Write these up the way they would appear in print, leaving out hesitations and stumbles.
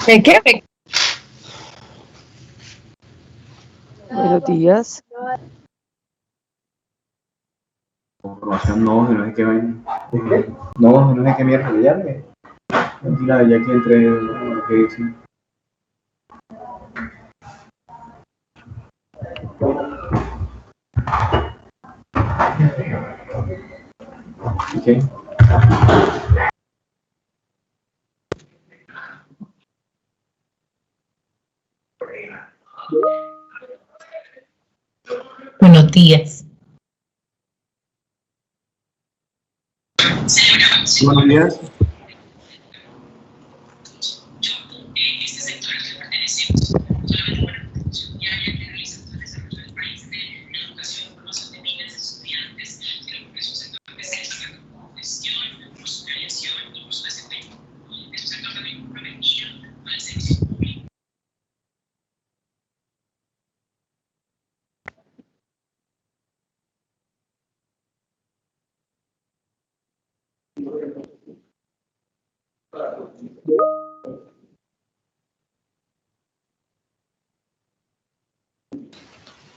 ¿De qué? Buenos días. Comprobación no sé qué vaina. No sé qué mierda de llave. Mentira, ya que entré lo que hice. ¿Qué? Buenos días. Buenos días.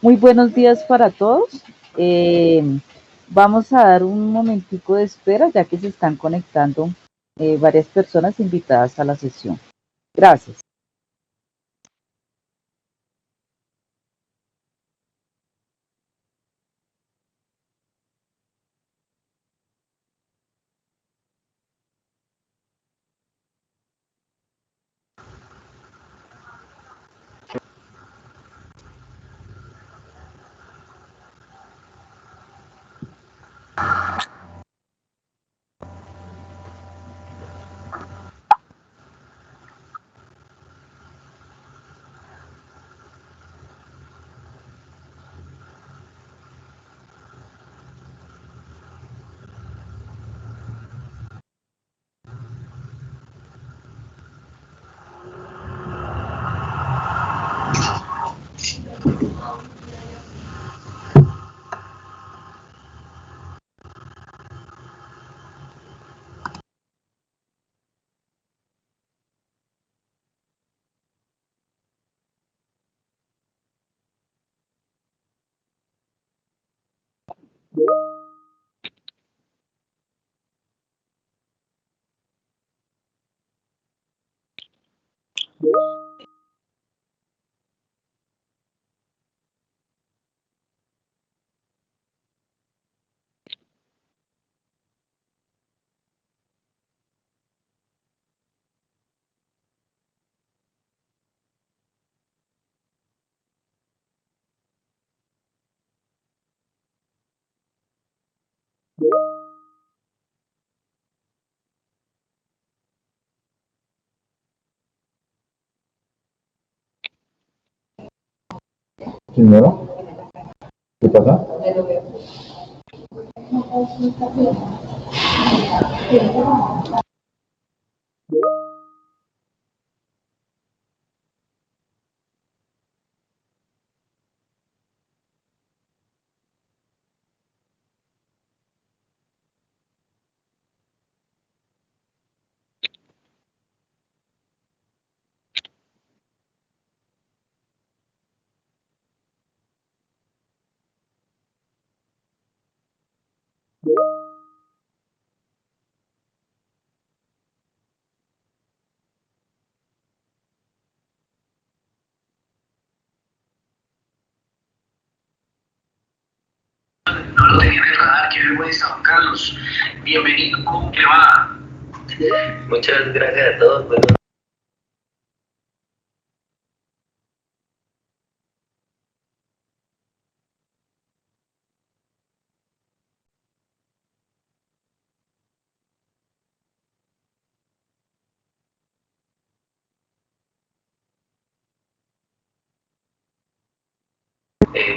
Muy buenos días para todos. Vamos a dar un momentico de espera ya que se están conectando varias personas invitadas a la sesión. Gracias. ¿Primero? ¿Qué pasa? No lo tenía en el radar, qué vergüenza, Juan Carlos. Bienvenido, ¿cómo te va? Muchas gracias a todos. Bueno,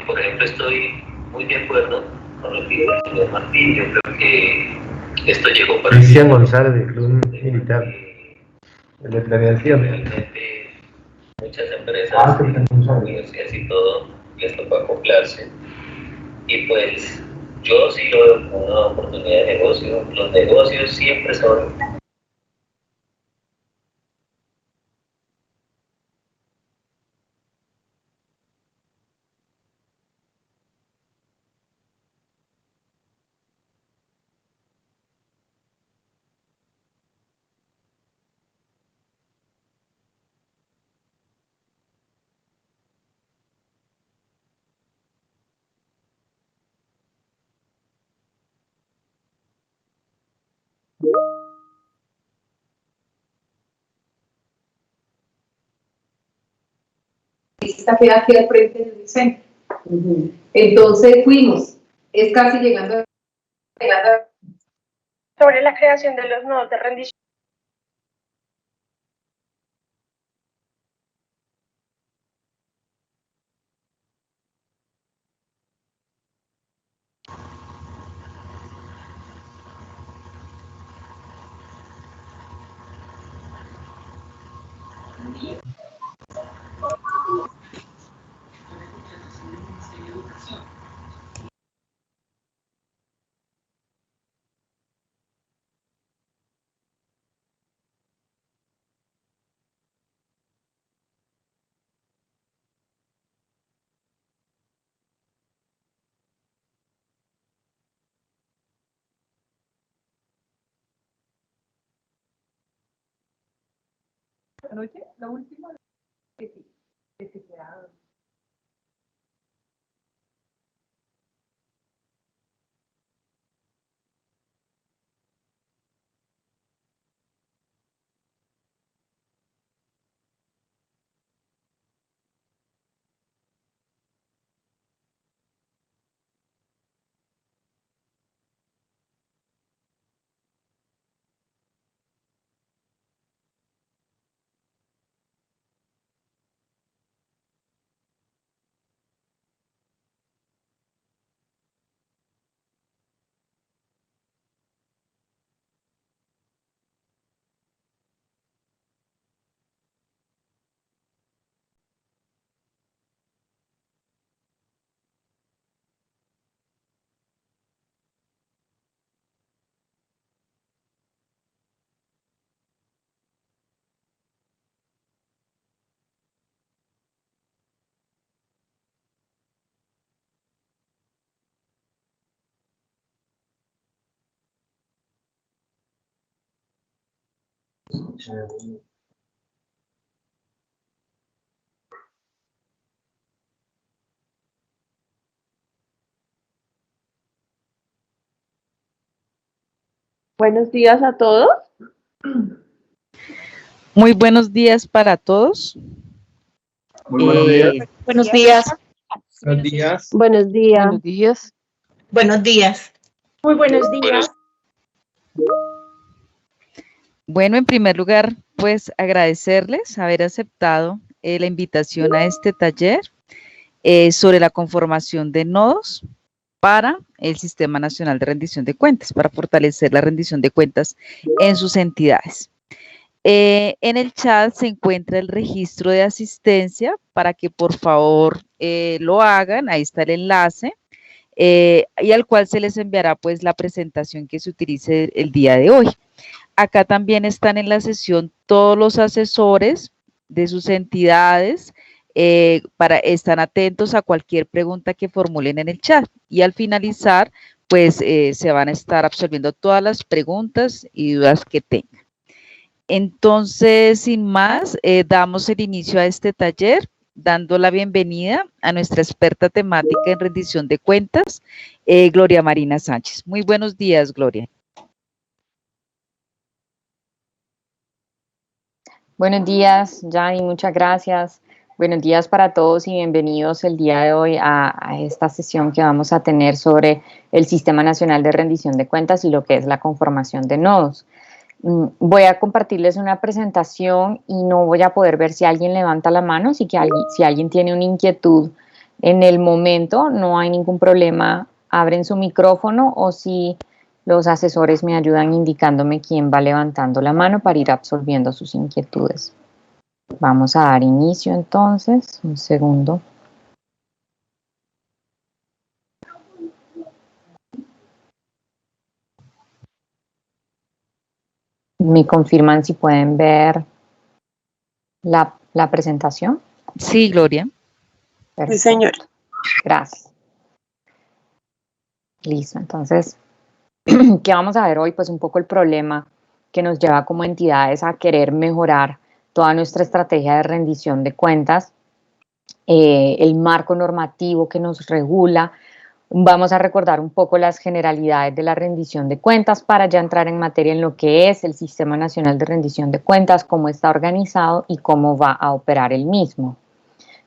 por ejemplo, estoy muy de acuerdo con lo que dijo el señor Martín. Yo creo que esto llegó para Cristian González, del Club Militar. El de planeación. realmente muchas empresas, Cristian González. universidades y todo, les tocó acoplarse. Y pues yo sí lo veo como una oportunidad de negocio. Los negocios siempre son. Esta queda aquí al frente del centro. Entonces fuimos, es casi llegando sobre la creación de los nodos de rendición. anoche, la última que se quedaba. Buenos días a todos. Muy buenos días para todos. Muy buenos días. Buenos días. Buenos días. Buenos días. Buenos días. Buenos días. Muy buenos días. Bueno, en primer lugar, pues agradecerles haber aceptado la invitación a este taller sobre la conformación de nodos para el Sistema Nacional de Rendición de Cuentas, para fortalecer la rendición de cuentas en sus entidades. En el chat se encuentra el registro de asistencia para que por favor lo hagan, ahí está el enlace, y al cual se les enviará pues la presentación que se utilice el día de hoy. Acá también están en la sesión todos los asesores de sus entidades, están atentos a cualquier pregunta que formulen en el chat, y al finalizar pues se van a estar absolviendo todas las preguntas y dudas que tengan. Entonces, sin más, damos el inicio a este taller, dando la bienvenida a nuestra experta temática en rendición de cuentas, Gloria Marina Sánchez. Muy buenos días, Gloria. Buenos días, Jani, muchas gracias. Buenos días para todos y bienvenidos el día de hoy a esta sesión que vamos a tener sobre el Sistema Nacional de Rendición de Cuentas y lo que es la conformación de nodos. Voy a compartirles una presentación y no voy a poder ver si alguien levanta la mano, si alguien tiene una inquietud en el momento, no hay ningún problema, abren su micrófono o si los asesores me ayudan indicándome quién va levantando la mano para ir absolviendo sus inquietudes. Vamos a dar inicio entonces, un segundo. ¿Me confirman si pueden ver la presentación? Sí, Gloria. Sí, señor. Gracias. Listo, entonces, ¿qué vamos a ver hoy? Pues un poco el problema que nos lleva como entidades a querer mejorar toda nuestra estrategia de rendición de cuentas, el marco normativo que nos regula. Vamos a recordar un poco las generalidades de la rendición de cuentas para ya entrar en materia en lo que es el Sistema Nacional de Rendición de Cuentas, cómo está organizado y cómo va a operar el mismo.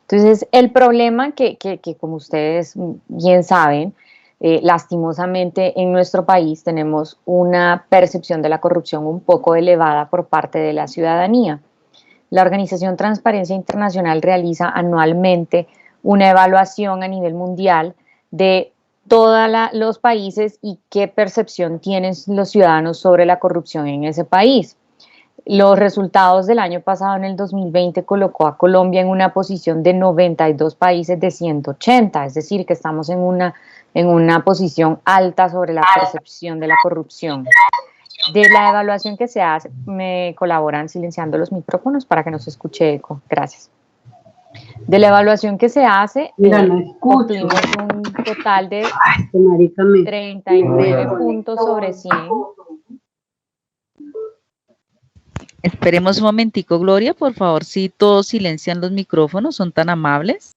Entonces, el problema que como ustedes bien saben, lastimosamente en nuestro país tenemos una percepción de la corrupción un poco elevada por parte de la ciudadanía. La organización Transparencia Internacional realiza anualmente una evaluación a nivel mundial de todos los países y qué percepción tienen los ciudadanos sobre la corrupción en ese país. Los resultados del año pasado, en el 2020, colocó a Colombia en una posición de 92 países de 180, es decir, que estamos en una posición alta sobre la percepción de la corrupción. De la evaluación que se hace, me colaboran silenciando los micrófonos para que no se escuche eco. Gracias. De la evaluación que se hace, obtuvimos un total de 39 puntos sobre 100. Esperemos un momentico, Gloria, por favor, si todos silencian los micrófonos, son tan amables.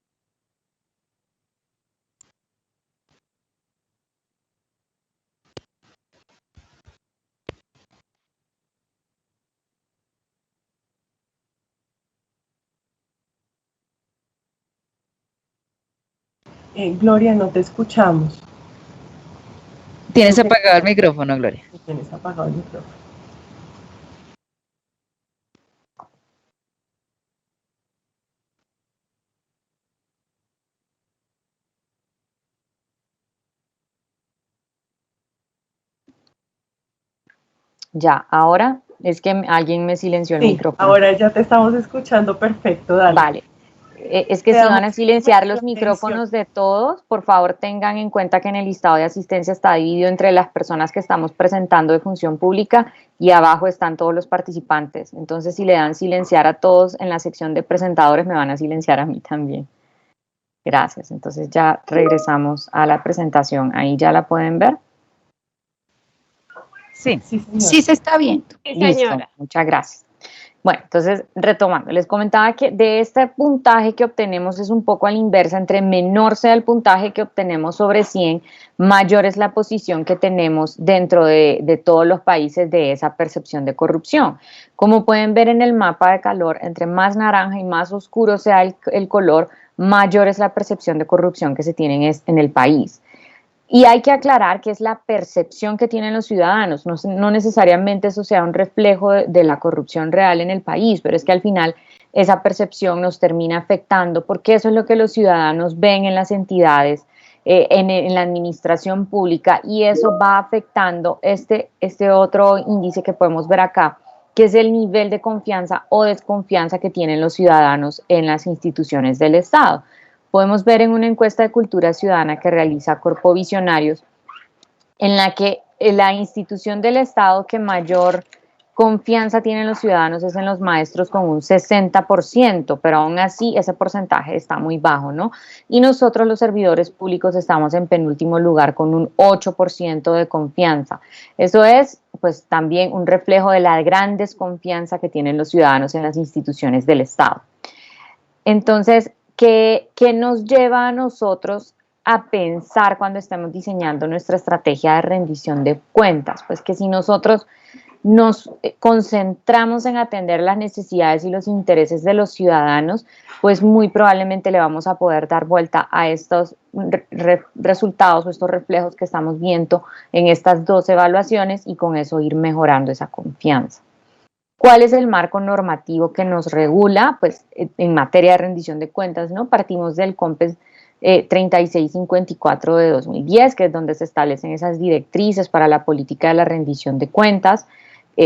Gloria, no te escuchamos. Tienes apagado el micrófono, Gloria. Tienes apagado el micrófono. Ya, ahora es que alguien me silenció el micrófono. Ahora ya te estamos escuchando perfecto, dale. Vale. Es que si van a silenciar los micrófonos de todos, por favor tengan en cuenta que en el listado de asistencia está dividido entre las personas que estamos presentando de función pública y abajo están todos los participantes. Entonces, si le dan silenciar a todos en la sección de presentadores, me van a silenciar a mí también. Gracias. Entonces ya regresamos a la presentación. Ahí ya la pueden ver. Sí, Sí se está viendo. Sí, Listo, señora. muchas gracias. Bueno, entonces, retomando, les comentaba que de este puntaje que obtenemos es un poco a la inversa, entre menor sea el puntaje que obtenemos sobre 100, mayor es la posición que tenemos dentro de todos los países de esa percepción de corrupción. Como pueden ver en el mapa de calor, entre más naranja y más oscuro sea el color, mayor es la percepción de corrupción que se tiene en el país. Y hay que aclarar que es la percepción que tienen los ciudadanos, no necesariamente eso sea un reflejo de la corrupción real en el país, pero es que al final esa percepción nos termina afectando porque eso es lo que los ciudadanos ven en las entidades, en la administración pública, y eso va afectando este otro índice que podemos ver acá, que es el nivel de confianza o desconfianza que tienen los ciudadanos en las instituciones del Estado. Podemos ver en una encuesta de cultura ciudadana que realiza Corpo Visionarios, en la que la institución del Estado que mayor confianza tienen los ciudadanos es en los maestros con un 60%, pero aún así ese porcentaje está muy bajo, ¿no? Y nosotros los servidores públicos estamos en penúltimo lugar con un 8% de confianza. Eso es pues también un reflejo de la gran desconfianza que tienen los ciudadanos en las instituciones del Estado. Entonces, ¿qué nos lleva a nosotros a pensar cuando estemos diseñando nuestra estrategia de rendición de cuentas? Pues que si nosotros nos concentramos en atender las necesidades y los intereses de los ciudadanos, pues muy probablemente le vamos a poder dar vuelta a estos resultados o estos reflejos que estamos viendo en estas dos evaluaciones y con eso ir mejorando esa confianza. ¿Cuál es el marco normativo que nos regula? Pues en materia de rendición de cuentas, ¿no? Partimos del COMPES 3654 de 2010, que es donde se establecen esas directrices para la política de la rendición de cuentas.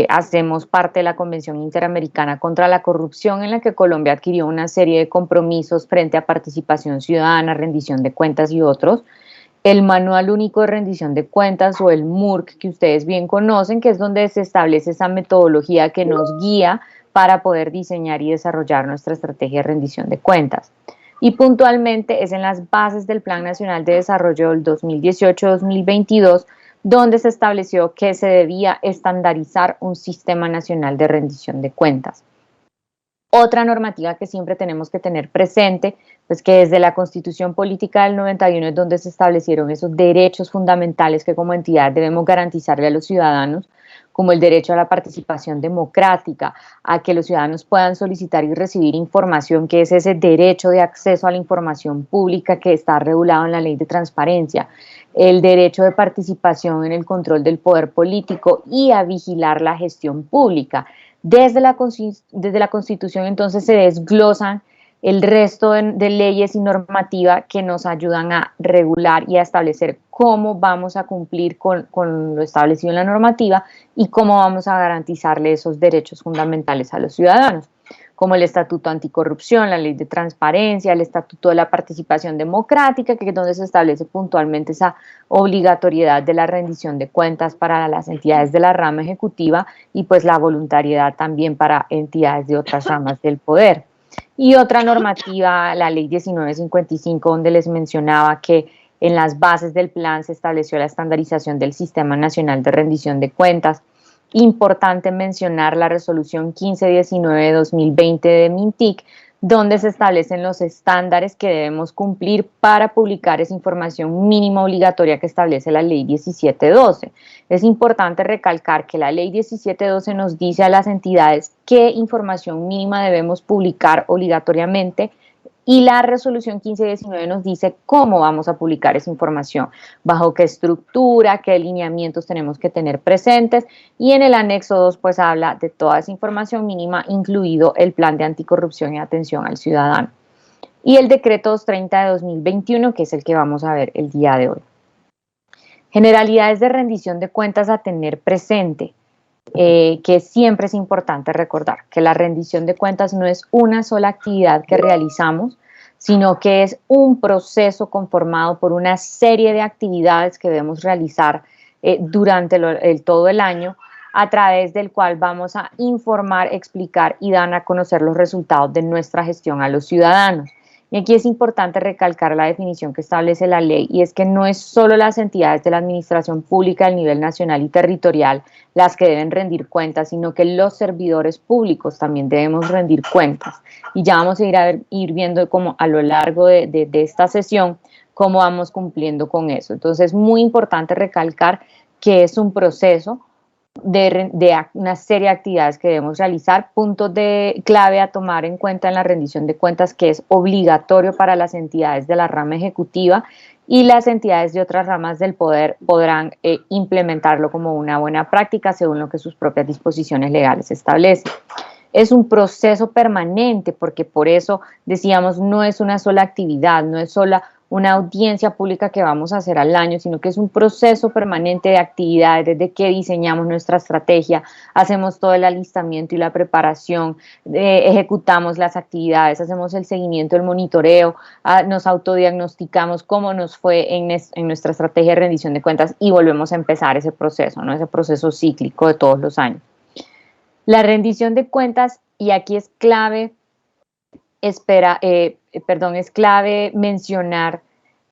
Hacemos parte de la Convención Interamericana contra la Corrupción, en la que Colombia adquirió una serie de compromisos frente a participación ciudadana, rendición de cuentas y otros. el Manual Único de Rendición de Cuentas o el MURC, que ustedes bien conocen, que es donde se establece esa metodología que nos guía para poder diseñar y desarrollar nuestra estrategia de rendición de cuentas. Y puntualmente es en las bases del Plan Nacional de Desarrollo del 2018-2022 donde se estableció que se debía estandarizar un sistema nacional de rendición de cuentas. Otra normativa que siempre tenemos que tener presente, pues que desde la Constitución Política del 91 es donde se establecieron esos derechos fundamentales que como entidad debemos garantizarle a los ciudadanos, como el derecho a la participación democrática, a que los ciudadanos puedan solicitar y recibir información, que es ese derecho de acceso a la información pública que está regulado en la Ley de Transparencia, el derecho de participación en el control del poder político y a vigilar la gestión pública. Desde la Constitución entonces se desglosan el resto de leyes y normativa que nos ayudan a regular y a establecer cómo vamos a cumplir con lo establecido en la normativa y cómo vamos a garantizarle esos derechos fundamentales a los ciudadanos, como el Estatuto Anticorrupción, la Ley de Transparencia, el Estatuto de la Participación Democrática, que es donde se establece puntualmente esa obligatoriedad de la rendición de cuentas para las entidades de la rama ejecutiva y pues la voluntariedad también para entidades de otras ramas del poder. Y otra normativa, la Ley 1955, donde les mencionaba que en las bases del plan se estableció la estandarización del Sistema Nacional de Rendición de Cuentas. Importante mencionar la resolución 1519 de 2020 de MINTIC, donde se establecen los estándares que debemos cumplir para publicar esa información mínima obligatoria que establece la Ley 1712. Es importante recalcar que la Ley 1712 nos dice a las entidades qué información mínima debemos publicar obligatoriamente y la resolución 1519 nos dice cómo vamos a publicar esa información, bajo qué estructura, qué lineamientos tenemos que tener presentes, y en el anexo 2 pues habla de toda esa información mínima, incluido el plan de anticorrupción y atención al ciudadano. Y el decreto 230 de 2021, que es el que vamos a ver el día de hoy. Generalidades de rendición de cuentas a tener presente. Que siempre es importante recordar que la rendición de cuentas no es una sola actividad que realizamos, sino que es un proceso conformado por una serie de actividades que debemos realizar durante todo el año, a través del cual vamos a informar, explicar y dar a conocer los resultados de nuestra gestión a los ciudadanos. Y aquí es importante recalcar la definición que establece la ley, y es que no es solo las entidades de la administración pública a nivel nacional y territorial las que deben rendir cuentas, sino que los servidores públicos también debemos rendir cuentas. Y ya vamos a ir viendo como a lo largo de esta sesión cómo vamos cumpliendo con eso. Entonces es muy importante recalcar que es un proceso de una serie de actividades que debemos realizar, puntos de clave a tomar en cuenta en la rendición de cuentas, que es obligatorio para las entidades de la rama ejecutiva, y las entidades de otras ramas del poder podrán implementarlo como una buena práctica según lo que sus propias disposiciones legales establecen. Es un proceso permanente, porque por eso decíamos, no es una sola actividad, no es sola una audiencia pública que vamos a hacer al año, sino que es un proceso permanente de actividades, desde que diseñamos nuestra estrategia, hacemos todo el alistamiento y la preparación, ejecutamos las actividades, hacemos el seguimiento, el monitoreo, nos autodiagnosticamos cómo nos fue en nuestra estrategia de rendición de cuentas y volvemos a empezar ese proceso, ¿no? Ese proceso cíclico de todos los años. La rendición de cuentas, y aquí es clave, es clave mencionar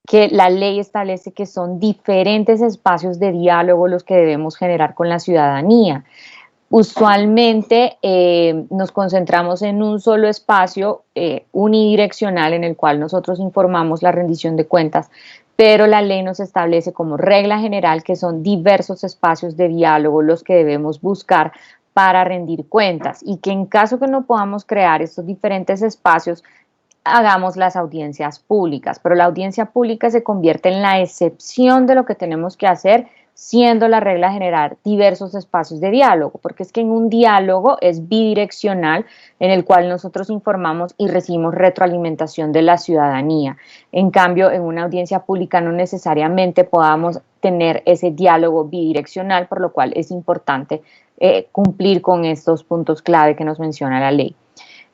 que la ley establece que son diferentes espacios de diálogo los que debemos generar con la ciudadanía. Usualmente nos concentramos en un solo espacio unidireccional en el cual nosotros informamos la rendición de cuentas, pero la ley nos establece como regla general que son diversos espacios de diálogo los que debemos buscar para rendir cuentas, y que en caso que no podamos crear estos diferentes espacios, hagamos las audiencias públicas, pero la audiencia pública se convierte en la excepción de lo que tenemos que hacer, siendo la regla generar diversos espacios de diálogo, porque es que en un diálogo es bidireccional, en el cual nosotros informamos y recibimos retroalimentación de la ciudadanía. En cambio, en una audiencia pública no necesariamente podamos tener ese diálogo bidireccional, por lo cual es importante cumplir con estos puntos clave que nos menciona la ley.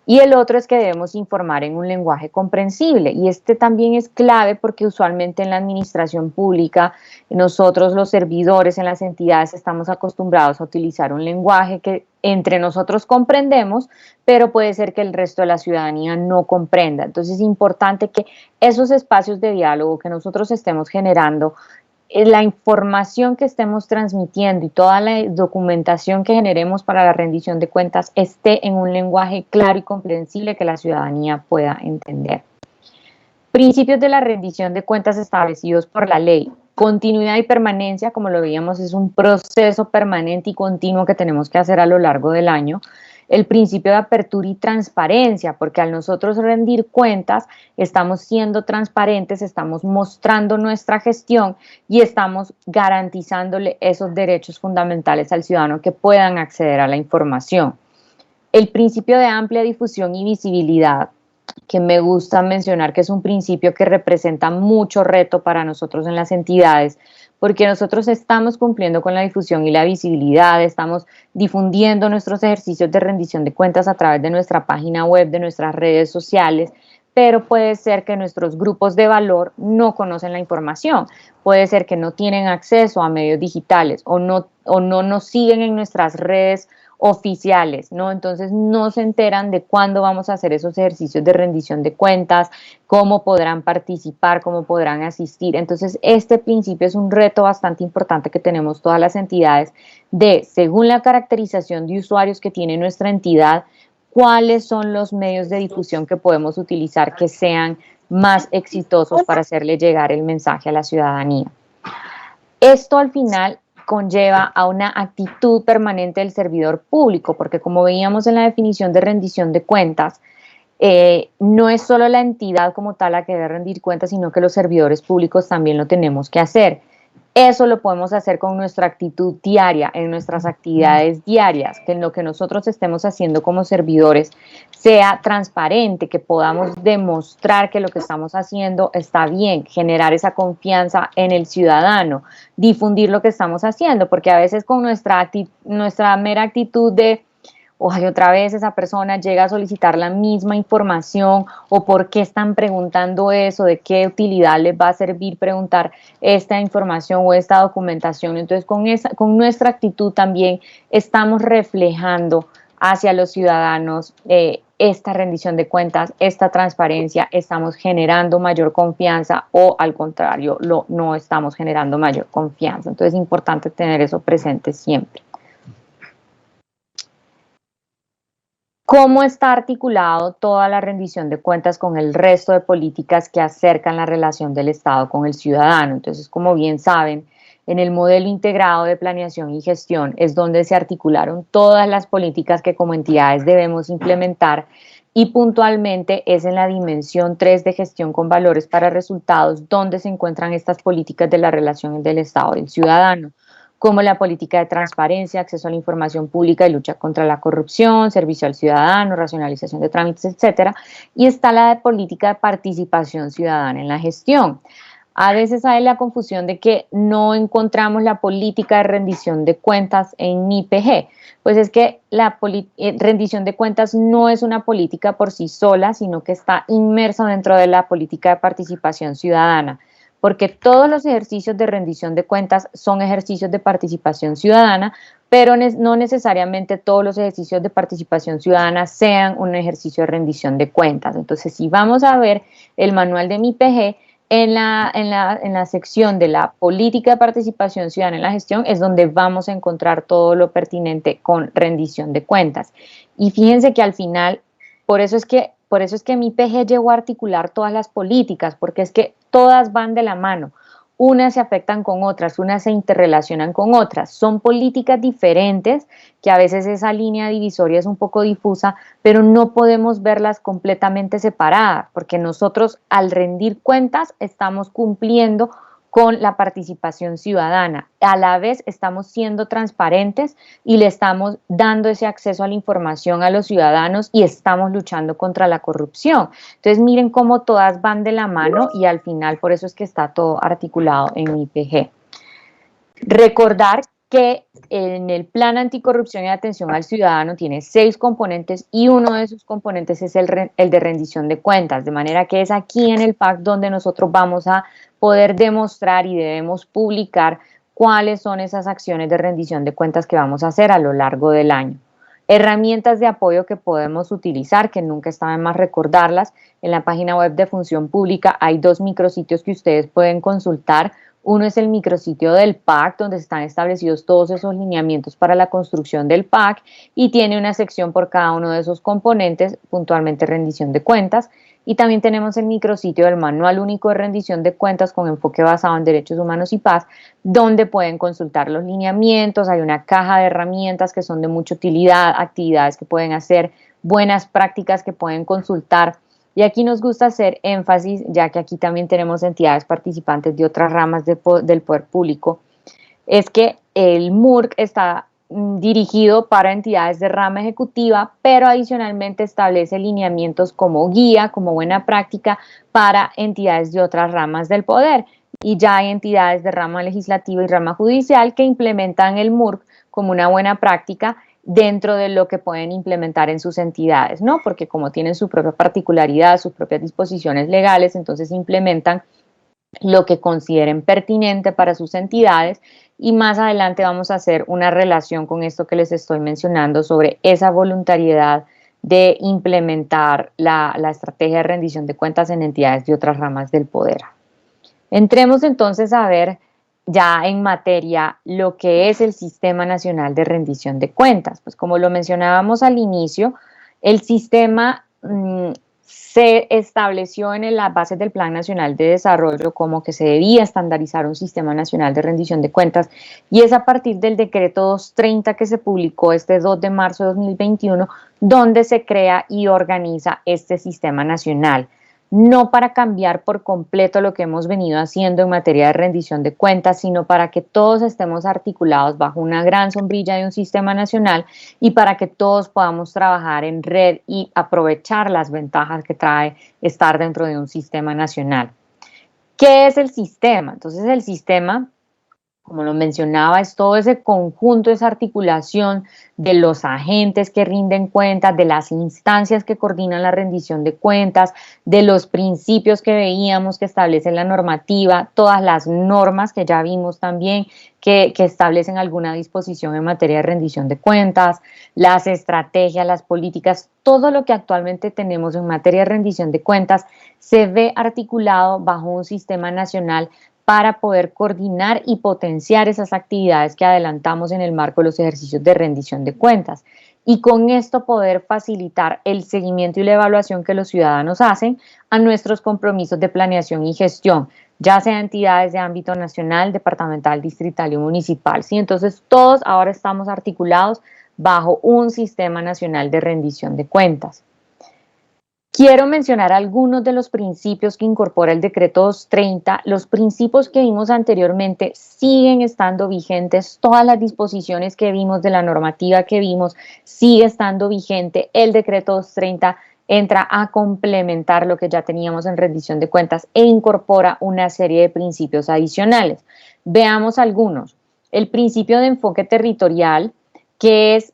Y el otro es que debemos informar en un lenguaje comprensible, y este también es clave porque usualmente en la administración pública nosotros los servidores en las entidades estamos acostumbrados a utilizar un lenguaje que entre nosotros comprendemos, pero puede ser que el resto de la ciudadanía no comprenda. Entonces es importante que esos espacios de diálogo que nosotros estemos generando, la información que estemos transmitiendo y toda la documentación que generemos para la rendición de cuentas esté en un lenguaje claro y comprensible que la ciudadanía pueda entender. Principios de la rendición de cuentas establecidos por la ley. Continuidad y permanencia, como lo veíamos, es un proceso permanente y continuo que tenemos que hacer a lo largo del año. El principio de apertura y transparencia, porque al nosotros rendir cuentas, estamos siendo transparentes, estamos mostrando nuestra gestión y estamos garantizándole esos derechos fundamentales al ciudadano que puedan acceder a la información. El principio de amplia difusión y visibilidad, que me gusta mencionar que es un principio que representa mucho reto para nosotros en las entidades, porque nosotros estamos cumpliendo con la difusión y la visibilidad, estamos difundiendo nuestros ejercicios de rendición de cuentas a través de nuestra página web, de nuestras redes sociales, pero puede ser que nuestros grupos de valor no conocen la información, puede ser que no tienen acceso a medios digitales o no nos siguen en nuestras redes oficiales, ¿no? Entonces no se enteran de cuándo vamos a hacer esos ejercicios de rendición de cuentas, cómo podrán participar, cómo podrán asistir. Entonces este principio es un reto bastante importante que tenemos todas las entidades de, según la caracterización de usuarios que tiene nuestra entidad, cuáles son los medios de difusión que podemos utilizar que sean más exitosos para hacerle llegar el mensaje a la ciudadanía. Esto al final conlleva a una actitud permanente del servidor público, porque como veíamos en la definición de rendición de cuentas, no es solo la entidad como tal la que debe rendir cuentas, sino que los servidores públicos también lo tenemos que hacer. Eso lo podemos hacer con nuestra actitud diaria, en nuestras actividades diarias, que en lo que nosotros estemos haciendo como servidores sea transparente, que podamos demostrar que lo que estamos haciendo está bien, generar esa confianza en el ciudadano, difundir lo que estamos haciendo, porque a veces con nuestra mera actitud de otra vez esa persona llega a solicitar la misma información, o por qué están preguntando eso, de qué utilidad les va a servir preguntar esta información o esta documentación. Entonces con nuestra actitud también estamos reflejando hacia los ciudadanos esta rendición de cuentas, esta transparencia, estamos generando mayor confianza o al contrario, no estamos generando mayor confianza. Entonces es importante tener eso presente siempre. ¿Cómo está articulado toda la rendición de cuentas con el resto de políticas que acercan la relación del Estado con el ciudadano? Entonces, como bien saben, en el modelo integrado de planeación y gestión es donde se articularon todas las políticas que como entidades debemos implementar, y puntualmente es en la dimensión 3 de gestión con valores para resultados donde se encuentran estas políticas de la relación del Estado y del ciudadano, como la política de transparencia, acceso a la información pública y lucha contra la corrupción, servicio al ciudadano, racionalización de trámites, etcétera. Y está la política de participación ciudadana en la gestión. A veces hay la confusión de que no encontramos la política de rendición de cuentas en IPG. Pues es que la rendición de cuentas no es una política por sí sola, sino que está inmersa dentro de la política de participación ciudadana, porque todos los ejercicios de rendición de cuentas son ejercicios de participación ciudadana, pero no necesariamente todos los ejercicios de participación ciudadana sean un ejercicio de rendición de cuentas. Entonces, si vamos a ver el manual de MIPG, en la sección de la política de participación ciudadana en la gestión es donde vamos a encontrar todo lo pertinente con rendición de cuentas. Y fíjense que al final, por eso es que MIPG llegó a articular todas las políticas, porque es que todas van de la mano. Unas se afectan con otras, unas se interrelacionan con otras. Son políticas diferentes, que a veces esa línea divisoria es un poco difusa, pero no podemos verlas completamente separadas, porque nosotros al rendir cuentas estamos cumpliendo con la participación ciudadana. A la vez estamos siendo transparentes y le estamos dando ese acceso a la información a los ciudadanos y estamos luchando contra la corrupción. Entonces miren cómo todas van de la mano y al final por eso es que está todo articulado en IPG. Recordar que en el Plan Anticorrupción y Atención al Ciudadano tiene 6 componentes y uno de esos componentes es el de rendición de cuentas, de manera que es aquí en el PAC donde nosotros vamos a poder demostrar y debemos publicar cuáles son esas acciones de rendición de cuentas que vamos a hacer a lo largo del año. Herramientas de apoyo que podemos utilizar, que nunca está de más recordarlas. En la página web de Función Pública hay 2 micrositios que ustedes pueden consultar. Uno es el micrositio del PAC, donde están establecidos todos esos lineamientos para la construcción del PAC y tiene una sección por cada uno de esos componentes, puntualmente rendición de cuentas. Y también tenemos el micrositio del Manual Único de Rendición de Cuentas con enfoque basado en derechos humanos y paz, donde pueden consultar los lineamientos. Hay una caja de herramientas que son de mucha utilidad, actividades que pueden hacer, buenas prácticas que pueden consultar. Y aquí nos gusta hacer énfasis, ya que aquí también tenemos entidades participantes de otras ramas del poder público, es que el MURC está dirigido para entidades de rama ejecutiva, pero adicionalmente establece lineamientos como guía, como buena práctica para entidades de otras ramas del poder. Y ya hay entidades de rama legislativa y rama judicial que implementan el MURC como una buena práctica dentro de lo que pueden implementar en sus entidades, ¿no? Porque como tienen su propia particularidad, sus propias disposiciones legales, entonces implementan lo que consideren pertinente para sus entidades. Y más adelante vamos a hacer una relación con esto que les estoy mencionando sobre esa voluntariedad de implementar la estrategia de rendición de cuentas en entidades de otras ramas del poder. Entremos entonces a ver ya en materia lo que es el Sistema Nacional de Rendición de Cuentas. Pues como lo mencionábamos al inicio, el sistema se estableció en las bases del Plan Nacional de Desarrollo como que se debía estandarizar un Sistema Nacional de Rendición de Cuentas y es a partir del decreto 230 que se publicó este 2 de marzo de 2021 donde se crea y organiza este Sistema Nacional. No para cambiar por completo lo que hemos venido haciendo en materia de rendición de cuentas, sino para que todos estemos articulados bajo una gran sombrilla de un sistema nacional y para que todos podamos trabajar en red y aprovechar las ventajas que trae estar dentro de un sistema nacional. ¿Qué es el sistema? Entonces el sistema, como lo mencionaba, es todo ese conjunto, esa articulación de los agentes que rinden cuentas, de las instancias que coordinan la rendición de cuentas, de los principios que veíamos que establecen la normativa, todas las normas que ya vimos también que establecen alguna disposición en materia de rendición de cuentas, las estrategias, las políticas, todo lo que actualmente tenemos en materia de rendición de cuentas se ve articulado bajo un sistema nacional para poder coordinar y potenciar esas actividades que adelantamos en el marco de los ejercicios de rendición de cuentas. Y con esto poder facilitar el seguimiento y la evaluación que los ciudadanos hacen a nuestros compromisos de planeación y gestión, ya sea entidades de ámbito nacional, departamental, distrital y municipal. ¿Sí? Entonces todos ahora estamos articulados bajo un sistema nacional de rendición de cuentas. Quiero mencionar algunos de los principios que incorpora el decreto 230. Los principios que vimos anteriormente siguen estando vigentes. Todas las disposiciones que vimos de la normativa que vimos sigue estando vigente. El decreto 230 entra a complementar lo que ya teníamos en rendición de cuentas e incorpora una serie de principios adicionales. Veamos algunos. El principio de enfoque territorial, que es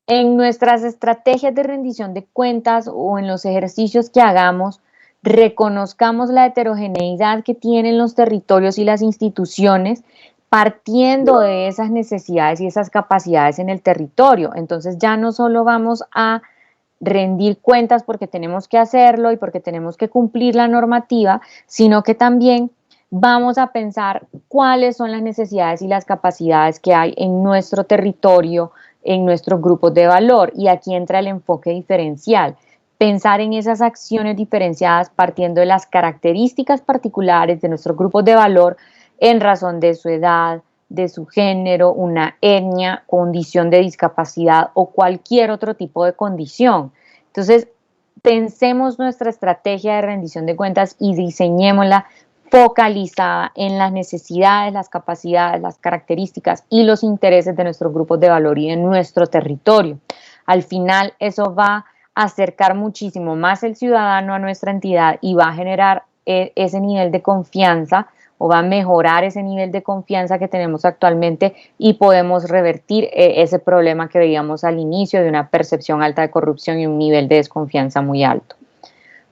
en nuestras estrategias de rendición de cuentas o en los ejercicios que hagamos, reconozcamos la heterogeneidad que tienen los territorios y las instituciones partiendo de esas necesidades y esas capacidades en el territorio. Entonces ya no solo vamos a rendir cuentas porque tenemos que hacerlo y porque tenemos que cumplir la normativa, sino que también vamos a pensar cuáles son las necesidades y las capacidades que hay en nuestro territorio, en nuestros grupos de valor, y aquí entra el enfoque diferencial. Pensar en esas acciones diferenciadas partiendo de las características particulares de nuestros grupos de valor en razón de su edad, de su género, una etnia, condición de discapacidad o cualquier otro tipo de condición. Entonces, pensemos nuestra estrategia de rendición de cuentas y diseñémosla focalizada en las necesidades, las capacidades, las características y los intereses de nuestros grupos de valor y de nuestro territorio. Al final, eso va a acercar muchísimo más el ciudadano a nuestra entidad y va a generar ese nivel de confianza o va a mejorar ese nivel de confianza que tenemos actualmente y podemos revertir ese problema que veíamos al inicio de una percepción alta de corrupción y un nivel de desconfianza muy alto.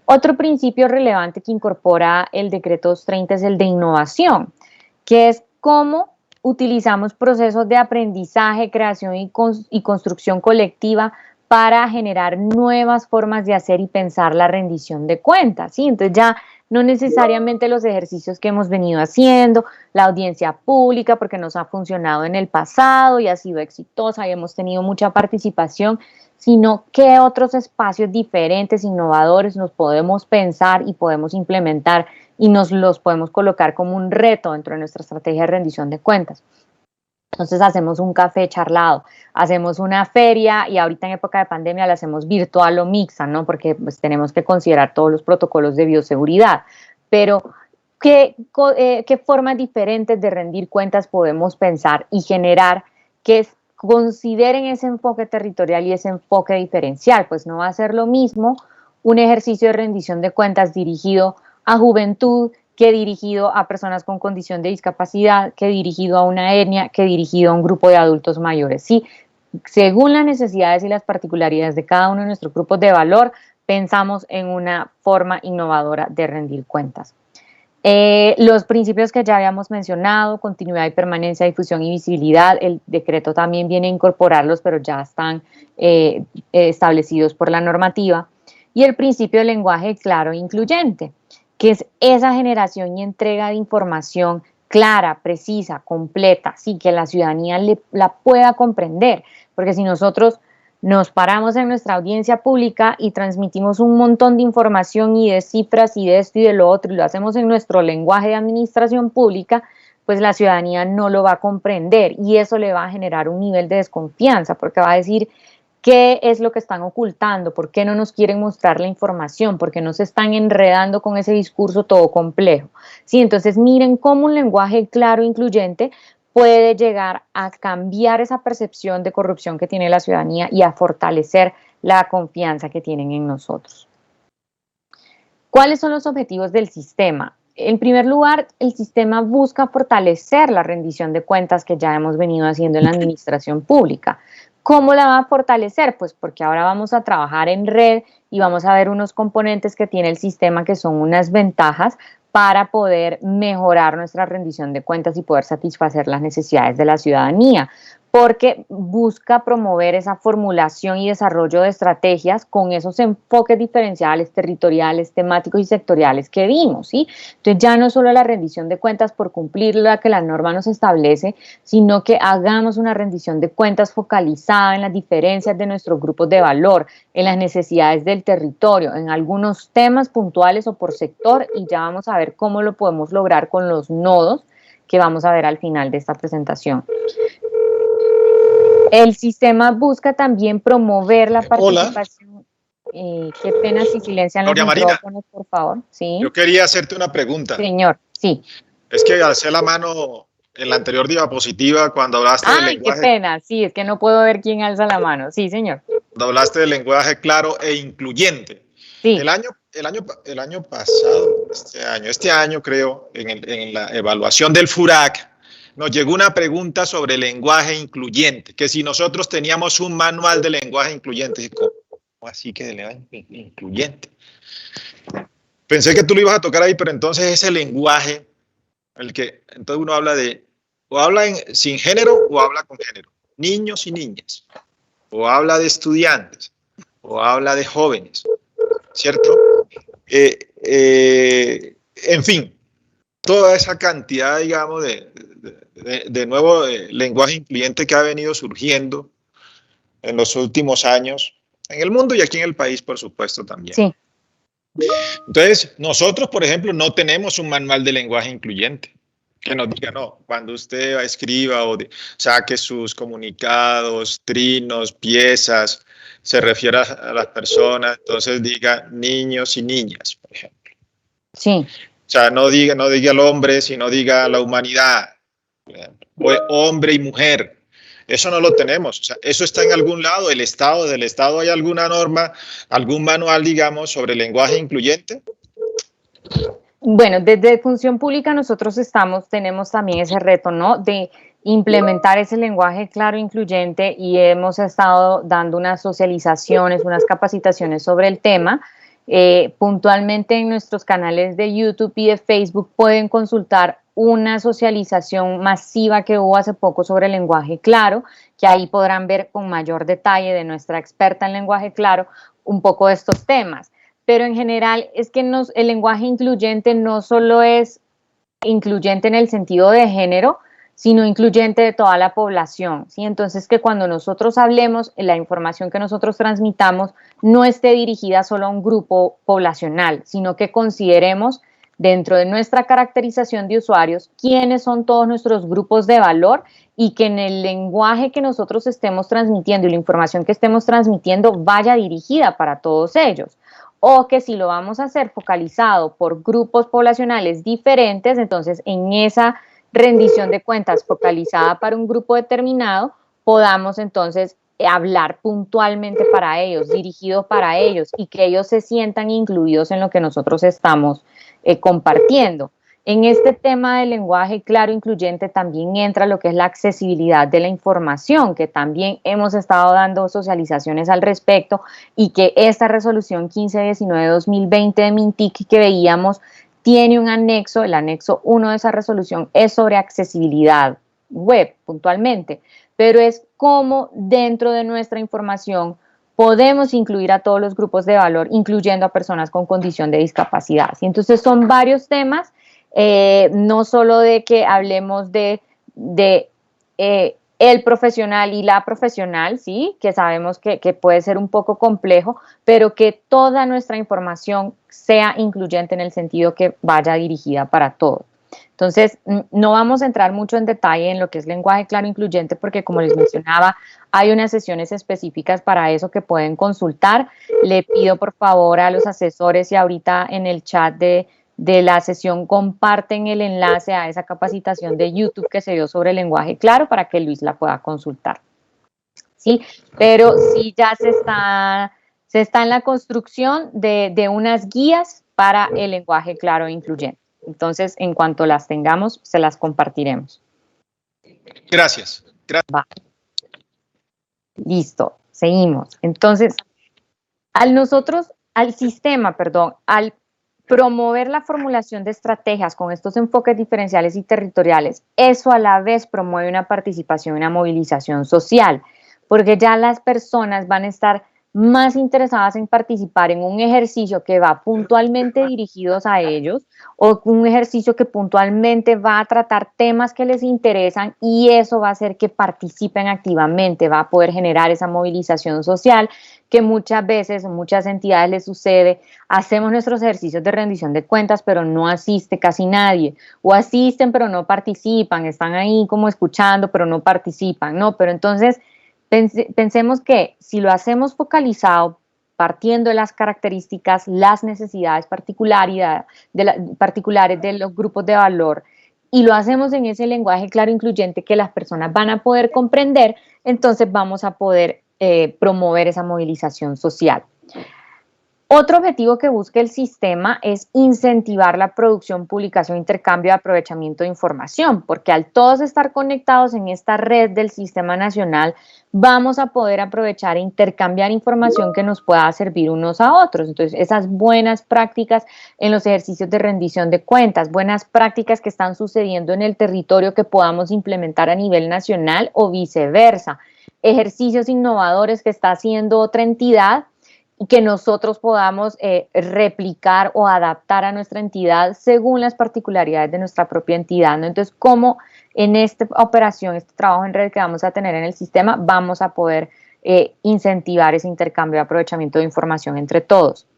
Otro principio relevante que incorpora el decreto 230 es el de innovación, que es cómo utilizamos procesos de aprendizaje, creación y construcción colectiva para generar nuevas formas de hacer y pensar la rendición de cuentas, ¿sí? Entonces ya no necesariamente los ejercicios que hemos venido haciendo, la audiencia pública, porque nos ha funcionado en el pasado y ha sido exitosa y hemos tenido mucha participación, sino qué otros espacios diferentes, innovadores nos podemos pensar y podemos implementar y nos los podemos colocar como un reto dentro de nuestra estrategia de rendición de cuentas. Entonces hacemos un café charlado, hacemos una feria y ahorita en época de pandemia la hacemos virtual o mixta, ¿no? Porque pues, tenemos que considerar todos los protocolos de bioseguridad. Pero, ¿qué formas diferentes de rendir cuentas podemos pensar y generar que consideren ese enfoque territorial y ese enfoque diferencial? Pues no va a ser lo mismo un ejercicio de rendición de cuentas dirigido a juventud, que dirigido a personas con condición de discapacidad, que dirigido a una etnia, que dirigido a un grupo de adultos mayores. Sí, según las necesidades y las particularidades de cada uno de nuestros grupos de valor, pensamos en una forma innovadora de rendir cuentas. Los principios que ya habíamos mencionado, continuidad y permanencia, difusión y visibilidad, el decreto también viene a incorporarlos, pero ya están establecidos por la normativa. Y el principio del lenguaje claro e incluyente, que es esa generación y entrega de información clara, precisa, completa, sí, que la ciudadanía la pueda comprender, porque si nosotros nos paramos en nuestra audiencia pública y transmitimos un montón de información y de cifras y de esto y de lo otro y lo hacemos en nuestro lenguaje de administración pública, pues la ciudadanía no lo va a comprender y eso le va a generar un nivel de desconfianza porque va a decir qué es lo que están ocultando, por qué no nos quieren mostrar la información, por qué no se están enredando con ese discurso todo complejo. Sí, entonces miren cómo un lenguaje claro e incluyente puede llegar a cambiar esa percepción de corrupción que tiene la ciudadanía y a fortalecer la confianza que tienen en nosotros. ¿Cuáles son los objetivos del sistema? En primer lugar, el sistema busca fortalecer la rendición de cuentas que ya hemos venido haciendo en la administración pública. ¿Cómo la va a fortalecer? Pues porque ahora vamos a trabajar en red y vamos a ver unos componentes que tiene el sistema que son unas ventajas para poder mejorar nuestra rendición de cuentas y poder satisfacer las necesidades de la ciudadanía, porque busca promover esa formulación y desarrollo de estrategias con esos enfoques diferenciales, territoriales, temáticos y sectoriales que vimos, ¿sí? Entonces ya no solo la rendición de cuentas por cumplir lo que la norma nos establece, sino que hagamos una rendición de cuentas focalizada en las diferencias de nuestros grupos de valor, en las necesidades del territorio, en algunos temas puntuales o por sector, y ya vamos a ver cómo lo podemos lograr con los nodos que vamos a ver al final de esta presentación. El sistema busca también promover la participación. Qué pena si silencian los micrófonos, por favor. ¿Sí? Yo quería hacerte una pregunta. Señor, sí. Es que alcé la mano en la anterior diapositiva cuando hablaste del lenguaje. Qué pena, sí, es que no puedo ver quién alza la mano. Sí, señor. Cuando hablaste del lenguaje claro e incluyente. Sí. El año pasado, este año creo, en la evaluación del FURAC, nos llegó una pregunta sobre lenguaje incluyente, que si nosotros teníamos un manual de lenguaje incluyente. ¿Cómo así que de lenguaje incluyente? Pensé que tú lo ibas a tocar ahí, pero entonces ese lenguaje, entonces uno habla o habla sin género o habla con género, niños y niñas, o habla de estudiantes, o habla de jóvenes, ¿cierto? En fin, toda esa cantidad, digamos, de nuevo lenguaje incluyente que ha venido surgiendo en los últimos años, en el mundo y aquí en el país, por supuesto, también. Sí. Entonces, nosotros, por ejemplo, no tenemos un manual de lenguaje incluyente que nos diga, no, cuando usted escriba o saque sus comunicados, trinos, piezas, se refiere a las personas, entonces diga niños y niñas, por ejemplo. Sí. O sea, no diga el hombre, sino diga la humanidad, o hombre y mujer. Eso no lo tenemos. O sea, eso está en algún lado. Del Estado hay alguna norma, algún manual, digamos, sobre lenguaje incluyente. Bueno, desde Función Pública nosotros tenemos también ese reto, ¿no? De implementar ese lenguaje claro e incluyente, y hemos estado dando unas socializaciones, unas capacitaciones sobre el tema. Puntualmente en nuestros canales de YouTube y de Facebook pueden consultar una socialización masiva que hubo hace poco sobre el lenguaje claro, que ahí podrán ver con mayor detalle de nuestra experta en lenguaje claro un poco de estos temas. Pero en general es que el lenguaje incluyente no solo es incluyente en el sentido de género, sino incluyente de toda la población, ¿sí? Entonces, que cuando nosotros hablemos, la información que nosotros transmitamos no esté dirigida solo a un grupo poblacional, sino que consideremos dentro de nuestra caracterización de usuarios quiénes son todos nuestros grupos de valor, y que en el lenguaje que nosotros estemos transmitiendo y la información que estemos transmitiendo vaya dirigida para todos ellos. O que si lo vamos a hacer focalizado por grupos poblacionales diferentes, entonces en esa rendición de cuentas focalizada para un grupo determinado, podamos entonces hablar puntualmente para ellos, dirigido para ellos, y que ellos se sientan incluidos en lo que nosotros estamos compartiendo. En este tema del lenguaje claro e incluyente también entra lo que es la accesibilidad de la información, que también hemos estado dando socializaciones al respecto, y que esta resolución 1519-2020 de MINTIC que veíamos tiene un anexo. El anexo 1 de esa resolución es sobre accesibilidad web puntualmente, pero es cómo dentro de nuestra información podemos incluir a todos los grupos de valor, incluyendo a personas con condición de discapacidad. ¿Sí? Entonces son varios temas, no solo de que hablemos de el profesional y la profesional, ¿sí? Que sabemos que puede ser un poco complejo, pero que toda nuestra información sea incluyente en el sentido que vaya dirigida para todos. Entonces, no vamos a entrar mucho en detalle en lo que es lenguaje claro e incluyente, porque como les mencionaba, hay unas sesiones específicas para eso que pueden consultar. Le pido por favor a los asesores, y ahorita en el chat de la sesión comparten el enlace a esa capacitación de YouTube que se dio sobre el lenguaje claro para que Luis la pueda consultar. ¿Sí? Pero sí ya se está en la construcción de unas guías para el lenguaje claro e incluyente. Entonces, en cuanto las tengamos, se las compartiremos. Gracias. Va. Listo, seguimos. Entonces, al promover la formulación de estrategias con estos enfoques diferenciales y territoriales, eso a la vez promueve una participación y una movilización social, porque ya las personas van a estar más interesadas en participar en un ejercicio que va puntualmente dirigidos a ellos, o un ejercicio que puntualmente va a tratar temas que les interesan, y eso va a hacer que participen activamente, va a poder generar esa movilización social que muchas veces, en muchas entidades les sucede. Hacemos nuestros ejercicios de rendición de cuentas, pero no asiste casi nadie, o asisten pero no participan, están ahí como escuchando pero no participan, ¿no? Pero entonces pensemos que si lo hacemos focalizado, partiendo de las características, las necesidades particulares de los grupos de valor, y lo hacemos en ese lenguaje claro e incluyente que las personas van a poder comprender, entonces vamos a poder promover esa movilización social. Otro objetivo que busca el sistema es incentivar la producción, publicación, intercambio y aprovechamiento de información, porque al todos estar conectados en esta red del Sistema Nacional, vamos a poder aprovechar e intercambiar información que nos pueda servir unos a otros. Entonces, esas buenas prácticas en los ejercicios de rendición de cuentas, buenas prácticas que están sucediendo en el territorio que podamos implementar a nivel nacional o viceversa, ejercicios innovadores que está haciendo otra entidad y que nosotros podamos replicar o adaptar a nuestra entidad según las particularidades de nuestra propia entidad, ¿no? Entonces, cómo en esta operación, este trabajo en red que vamos a tener en el sistema, vamos a poder incentivar ese intercambio de aprovechamiento de información entre todos.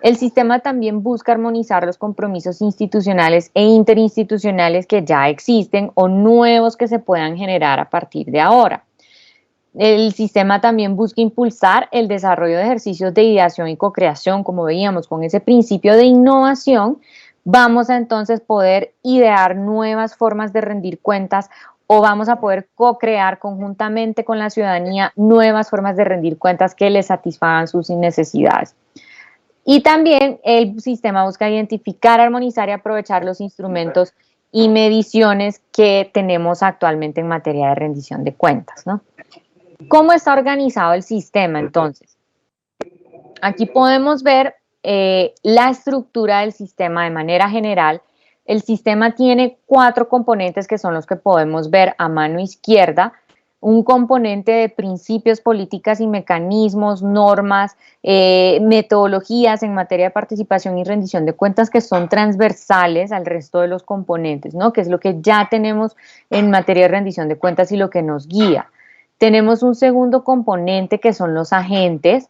El sistema también busca armonizar los compromisos institucionales e interinstitucionales que ya existen o nuevos que se puedan generar a partir de ahora. El sistema también busca impulsar el desarrollo de ejercicios de ideación y co-creación, como veíamos, con ese principio de innovación. Vamos a entonces poder idear nuevas formas de rendir cuentas, o vamos a poder co-crear conjuntamente con la ciudadanía nuevas formas de rendir cuentas que les satisfagan sus necesidades. Y también el sistema busca identificar, armonizar y aprovechar los instrumentos y mediciones que tenemos actualmente en materia de rendición de cuentas, ¿no? ¿Cómo está organizado el sistema entonces? Aquí podemos ver la estructura del sistema de manera general. El sistema tiene 4 componentes que son los que podemos ver a mano izquierda. Un componente de principios, políticas y mecanismos, normas, metodologías en materia de participación y rendición de cuentas que son transversales al resto de los componentes, ¿no? Que es lo que ya tenemos en materia de rendición de cuentas y lo que nos guía. Tenemos un segundo componente que son los agentes.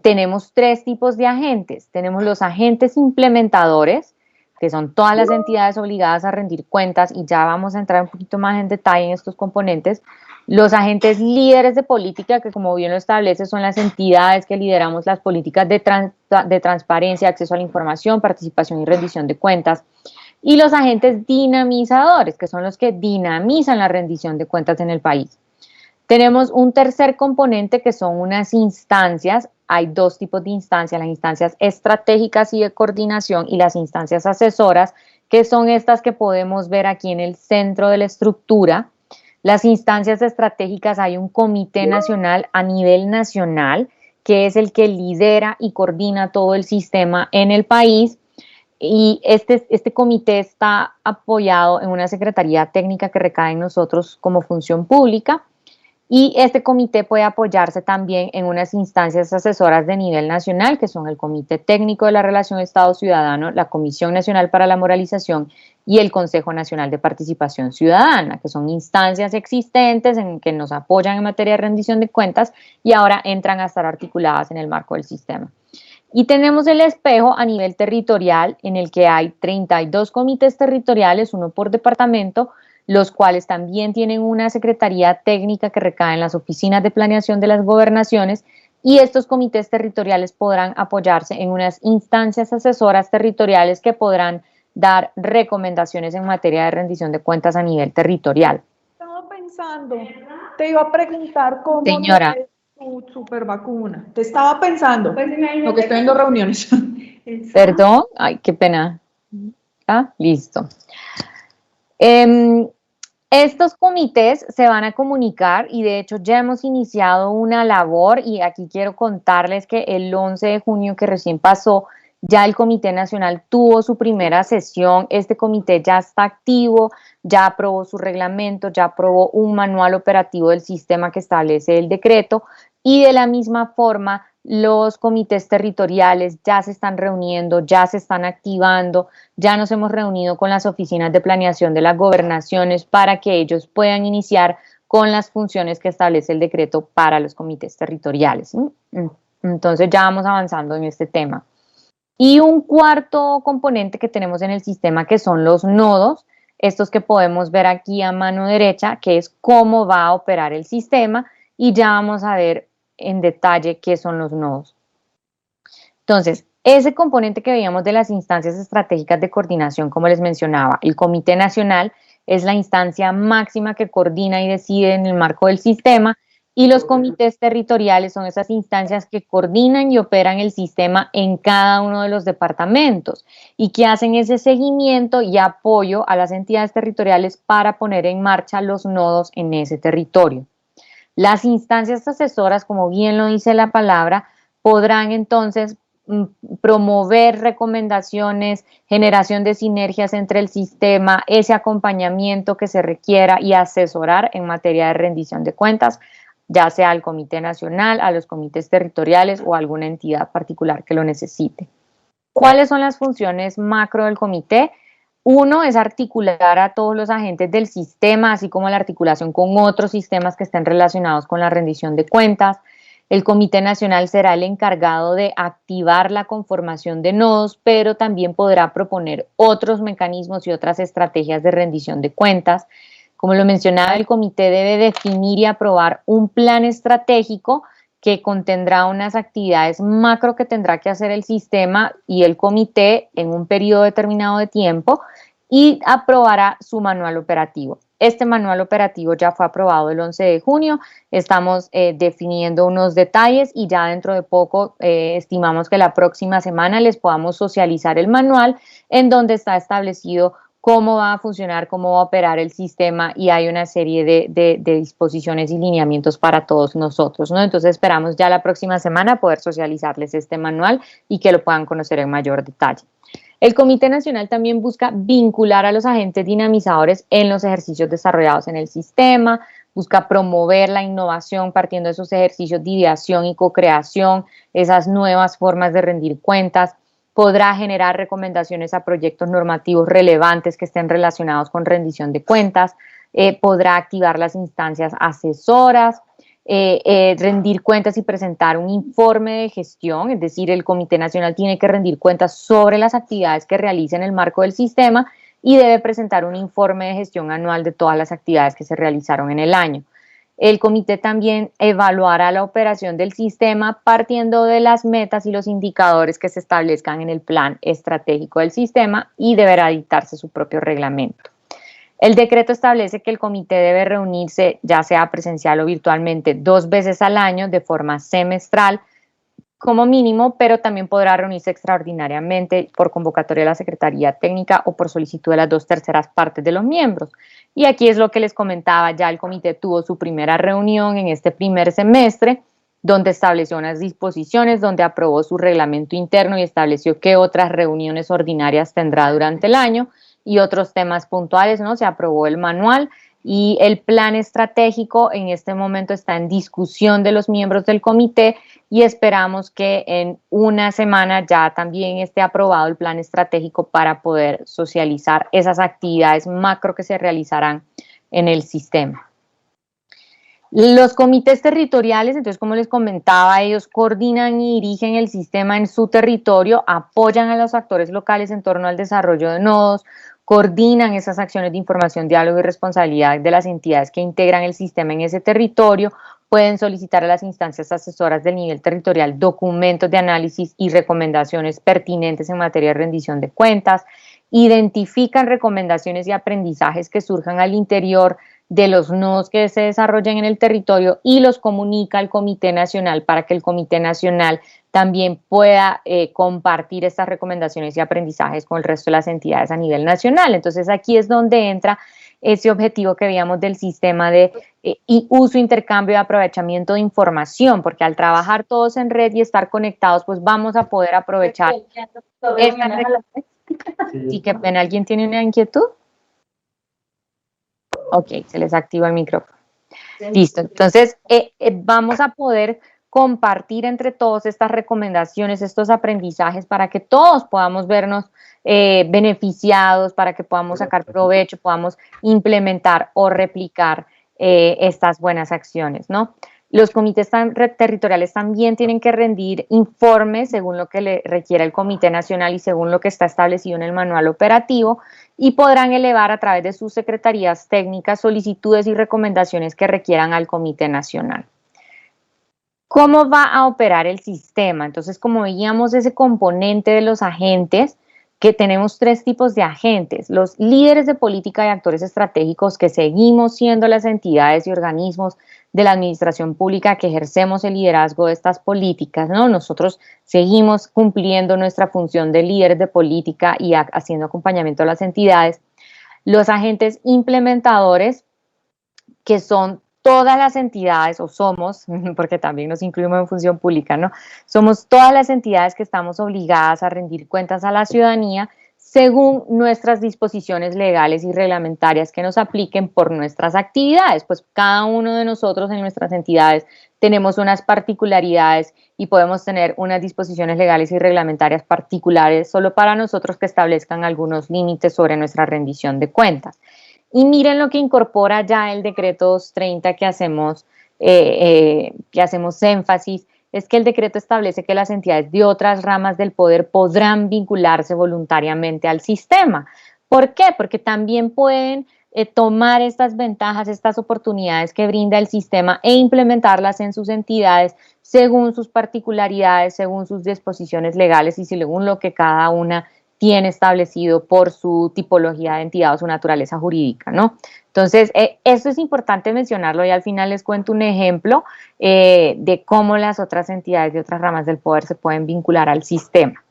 Tenemos 3 tipos de agentes. Tenemos los agentes implementadores, que son todas las entidades obligadas a rendir cuentas, y ya vamos a entrar un poquito más en detalle en estos componentes. Los agentes líderes de política, que como bien lo establece, son las entidades que lideramos las políticas de transparencia, acceso a la información, participación y rendición de cuentas. Y los agentes dinamizadores, que son los que dinamizan la rendición de cuentas en el país. Tenemos un tercer componente que son unas instancias. Hay 2 tipos de instancias, las instancias estratégicas y de coordinación y las instancias asesoras, que son estas que podemos ver aquí en el centro de la estructura. Las instancias estratégicas, hay un comité nacional a nivel nacional, que es el que lidera y coordina todo el sistema en el país. Y este comité está apoyado en una secretaría técnica que recae en nosotros como función pública. Y este comité puede apoyarse también en unas instancias asesoras de nivel nacional, que son el Comité Técnico de la Relación Estado-Ciudadano, la Comisión Nacional para la Moralización y el Consejo Nacional de Participación Ciudadana, que son instancias existentes en que nos apoyan en materia de rendición de cuentas y ahora entran a estar articuladas en el marco del sistema. Y tenemos el espejo a nivel territorial, en el que hay 32 comités territoriales, uno por departamento, los cuales también tienen una secretaría técnica que recae en las oficinas de planeación de las gobernaciones, y estos comités territoriales podrán apoyarse en unas instancias asesoras territoriales que podrán dar recomendaciones en materia de rendición de cuentas a nivel territorial. Estaba pensando, te iba a preguntar cómo Señora. tu super vacuna. Te estaba pensando, lo que estoy en 2 reuniones. Perdón, ay, qué pena. Ah, listo. Estos comités se van a comunicar y de hecho ya hemos iniciado una labor, y aquí quiero contarles que el 11 de junio que recién pasó, ya el Comité Nacional tuvo su primera sesión. Este comité ya está activo, ya aprobó su reglamento, ya aprobó un manual operativo del sistema que establece el decreto, y de la misma forma los comités territoriales ya se están reuniendo, ya se están activando, ya nos hemos reunido con las oficinas de planeación de las gobernaciones para que ellos puedan iniciar con las funciones que establece el decreto para los comités territoriales. Entonces ya vamos avanzando en este tema. Y un cuarto componente que tenemos en el sistema, que son los nodos, estos que podemos ver aquí a mano derecha, que es cómo va a operar el sistema, y ya vamos a ver en detalle qué son los nodos. Entonces, ese componente que veíamos de las instancias estratégicas de coordinación, como les mencionaba, el Comité Nacional es la instancia máxima que coordina y decide en el marco del sistema, y los comités territoriales son esas instancias que coordinan y operan el sistema en cada uno de los departamentos y que hacen ese seguimiento y apoyo a las entidades territoriales para poner en marcha los nodos en ese territorio. Las instancias asesoras, como bien lo dice la palabra, podrán entonces promover recomendaciones, generación de sinergias entre el sistema, ese acompañamiento que se requiera y asesorar en materia de rendición de cuentas, ya sea al Comité Nacional, a los comités territoriales o a alguna entidad particular que lo necesite. ¿Cuáles son las funciones macro del comité? Uno es articular a todos los agentes del sistema, así como la articulación con otros sistemas que estén relacionados con la rendición de cuentas. El Comité Nacional será el encargado de activar la conformación de nodos, pero también podrá proponer otros mecanismos y otras estrategias de rendición de cuentas. Como lo mencionaba, el comité debe definir y aprobar un plan estratégico que contendrá unas actividades macro que tendrá que hacer el sistema y el comité en un periodo determinado de tiempo, y aprobará su manual operativo. este manual operativo ya fue aprobado el 11 de junio, estamos definiendo unos detalles y ya dentro de poco estimamos que la próxima semana les podamos socializar el manual en donde está establecido cómo va a funcionar, cómo va a operar el sistema y hay una serie de disposiciones y lineamientos para todos nosotros, ¿no? Entonces esperamos ya la próxima semana poder socializarles este manual y que lo puedan conocer en mayor detalle. El Comité Nacional también busca vincular a los agentes dinamizadores en los ejercicios desarrollados en el sistema, busca promover la innovación partiendo de esos ejercicios de ideación y co-creación, esas nuevas formas de rendir cuentas, podrá generar recomendaciones a proyectos normativos relevantes que estén relacionados con rendición de cuentas, podrá activar las instancias asesoras, rendir cuentas y presentar un informe de gestión, es decir, el Comité Nacional tiene que rendir cuentas sobre las actividades que realiza en el marco del sistema y debe presentar un informe de gestión anual de todas las actividades que se realizaron en el año. El comité también evaluará la operación del sistema partiendo de las metas y los indicadores que se establezcan en el plan estratégico del sistema y deberá dictarse su propio reglamento. El decreto establece que el comité debe reunirse, ya sea presencial o virtualmente, 2 veces al año de forma semestral como mínimo, pero también podrá reunirse extraordinariamente por convocatoria de la Secretaría Técnica o por solicitud de las 2/3 partes de los miembros. Y aquí es lo que les comentaba, ya el comité tuvo su primera reunión en este primer semestre, donde estableció unas disposiciones, donde aprobó su reglamento interno y estableció qué otras reuniones ordinarias tendrá durante el año y otros temas puntuales, ¿no? Se aprobó el manual y el plan estratégico en este momento está en discusión de los miembros del comité y esperamos que en una semana ya también esté aprobado el plan estratégico para poder socializar esas actividades macro que se realizarán en el sistema. Los comités territoriales, entonces como les comentaba, ellos coordinan y dirigen el sistema en su territorio, apoyan a los actores locales en torno al desarrollo de nodos, coordinan esas acciones de información, diálogo y responsabilidad de las entidades que integran el sistema en ese territorio, pueden solicitar a las instancias asesoras del nivel territorial documentos de análisis y recomendaciones pertinentes en materia de rendición de cuentas, identifican recomendaciones y aprendizajes que surjan al interior de los nodos que se desarrollan en el territorio y los comunica al Comité Nacional para que el Comité Nacional también pueda compartir estas recomendaciones y aprendizajes con el resto de las entidades a nivel nacional. Entonces aquí es donde entra ese objetivo que veíamos del sistema de uso, intercambio y aprovechamiento de información, porque al trabajar todos en red y estar conectados, pues vamos a poder aprovechar esta red. Sí, qué pena, ¿alguien tiene una inquietud? Ok, se les activa el micrófono. Listo, entonces vamos a poder compartir entre todos estas recomendaciones, estos aprendizajes para que todos podamos vernos beneficiados, para que podamos sacar provecho, podamos implementar o replicar estas buenas acciones, ¿no? Los comités territoriales también tienen que rendir informes según lo que le requiera el Comité Nacional y según lo que está establecido en el manual operativo y podrán elevar a través de sus secretarías técnicas solicitudes y recomendaciones que requieran al Comité Nacional. ¿Cómo va a operar el sistema? Entonces, como veíamos ese componente de los agentes, que tenemos 3 tipos de agentes, los líderes de política y actores estratégicos que seguimos siendo las entidades y organismos de la administración pública que ejercemos el liderazgo de estas políticas, ¿no? Nosotros seguimos cumpliendo nuestra función de líderes de política y haciendo acompañamiento a las entidades. Los agentes implementadores, que son todas las entidades, o somos, porque también nos incluimos en función pública, ¿no? Somos todas las entidades que estamos obligadas a rendir cuentas a la ciudadanía según nuestras disposiciones legales y reglamentarias que nos apliquen por nuestras actividades. Pues cada uno de nosotros en nuestras entidades tenemos unas particularidades y podemos tener unas disposiciones legales y reglamentarias particulares solo para nosotros que establezcan algunos límites sobre nuestra rendición de cuentas. Y miren lo que incorpora ya el decreto 230 que hacemos énfasis, es que el decreto establece que las entidades de otras ramas del poder podrán vincularse voluntariamente al sistema. ¿Por qué? Porque también pueden tomar estas ventajas, estas oportunidades que brinda el sistema e implementarlas en sus entidades según sus particularidades, según sus disposiciones legales y según lo que cada una tiene establecido por su tipología de entidad o su naturaleza jurídica, ¿no? Entonces, esto es importante mencionarlo y al final les cuento un ejemplo de cómo las otras entidades de otras ramas del poder se pueden vincular al sistema.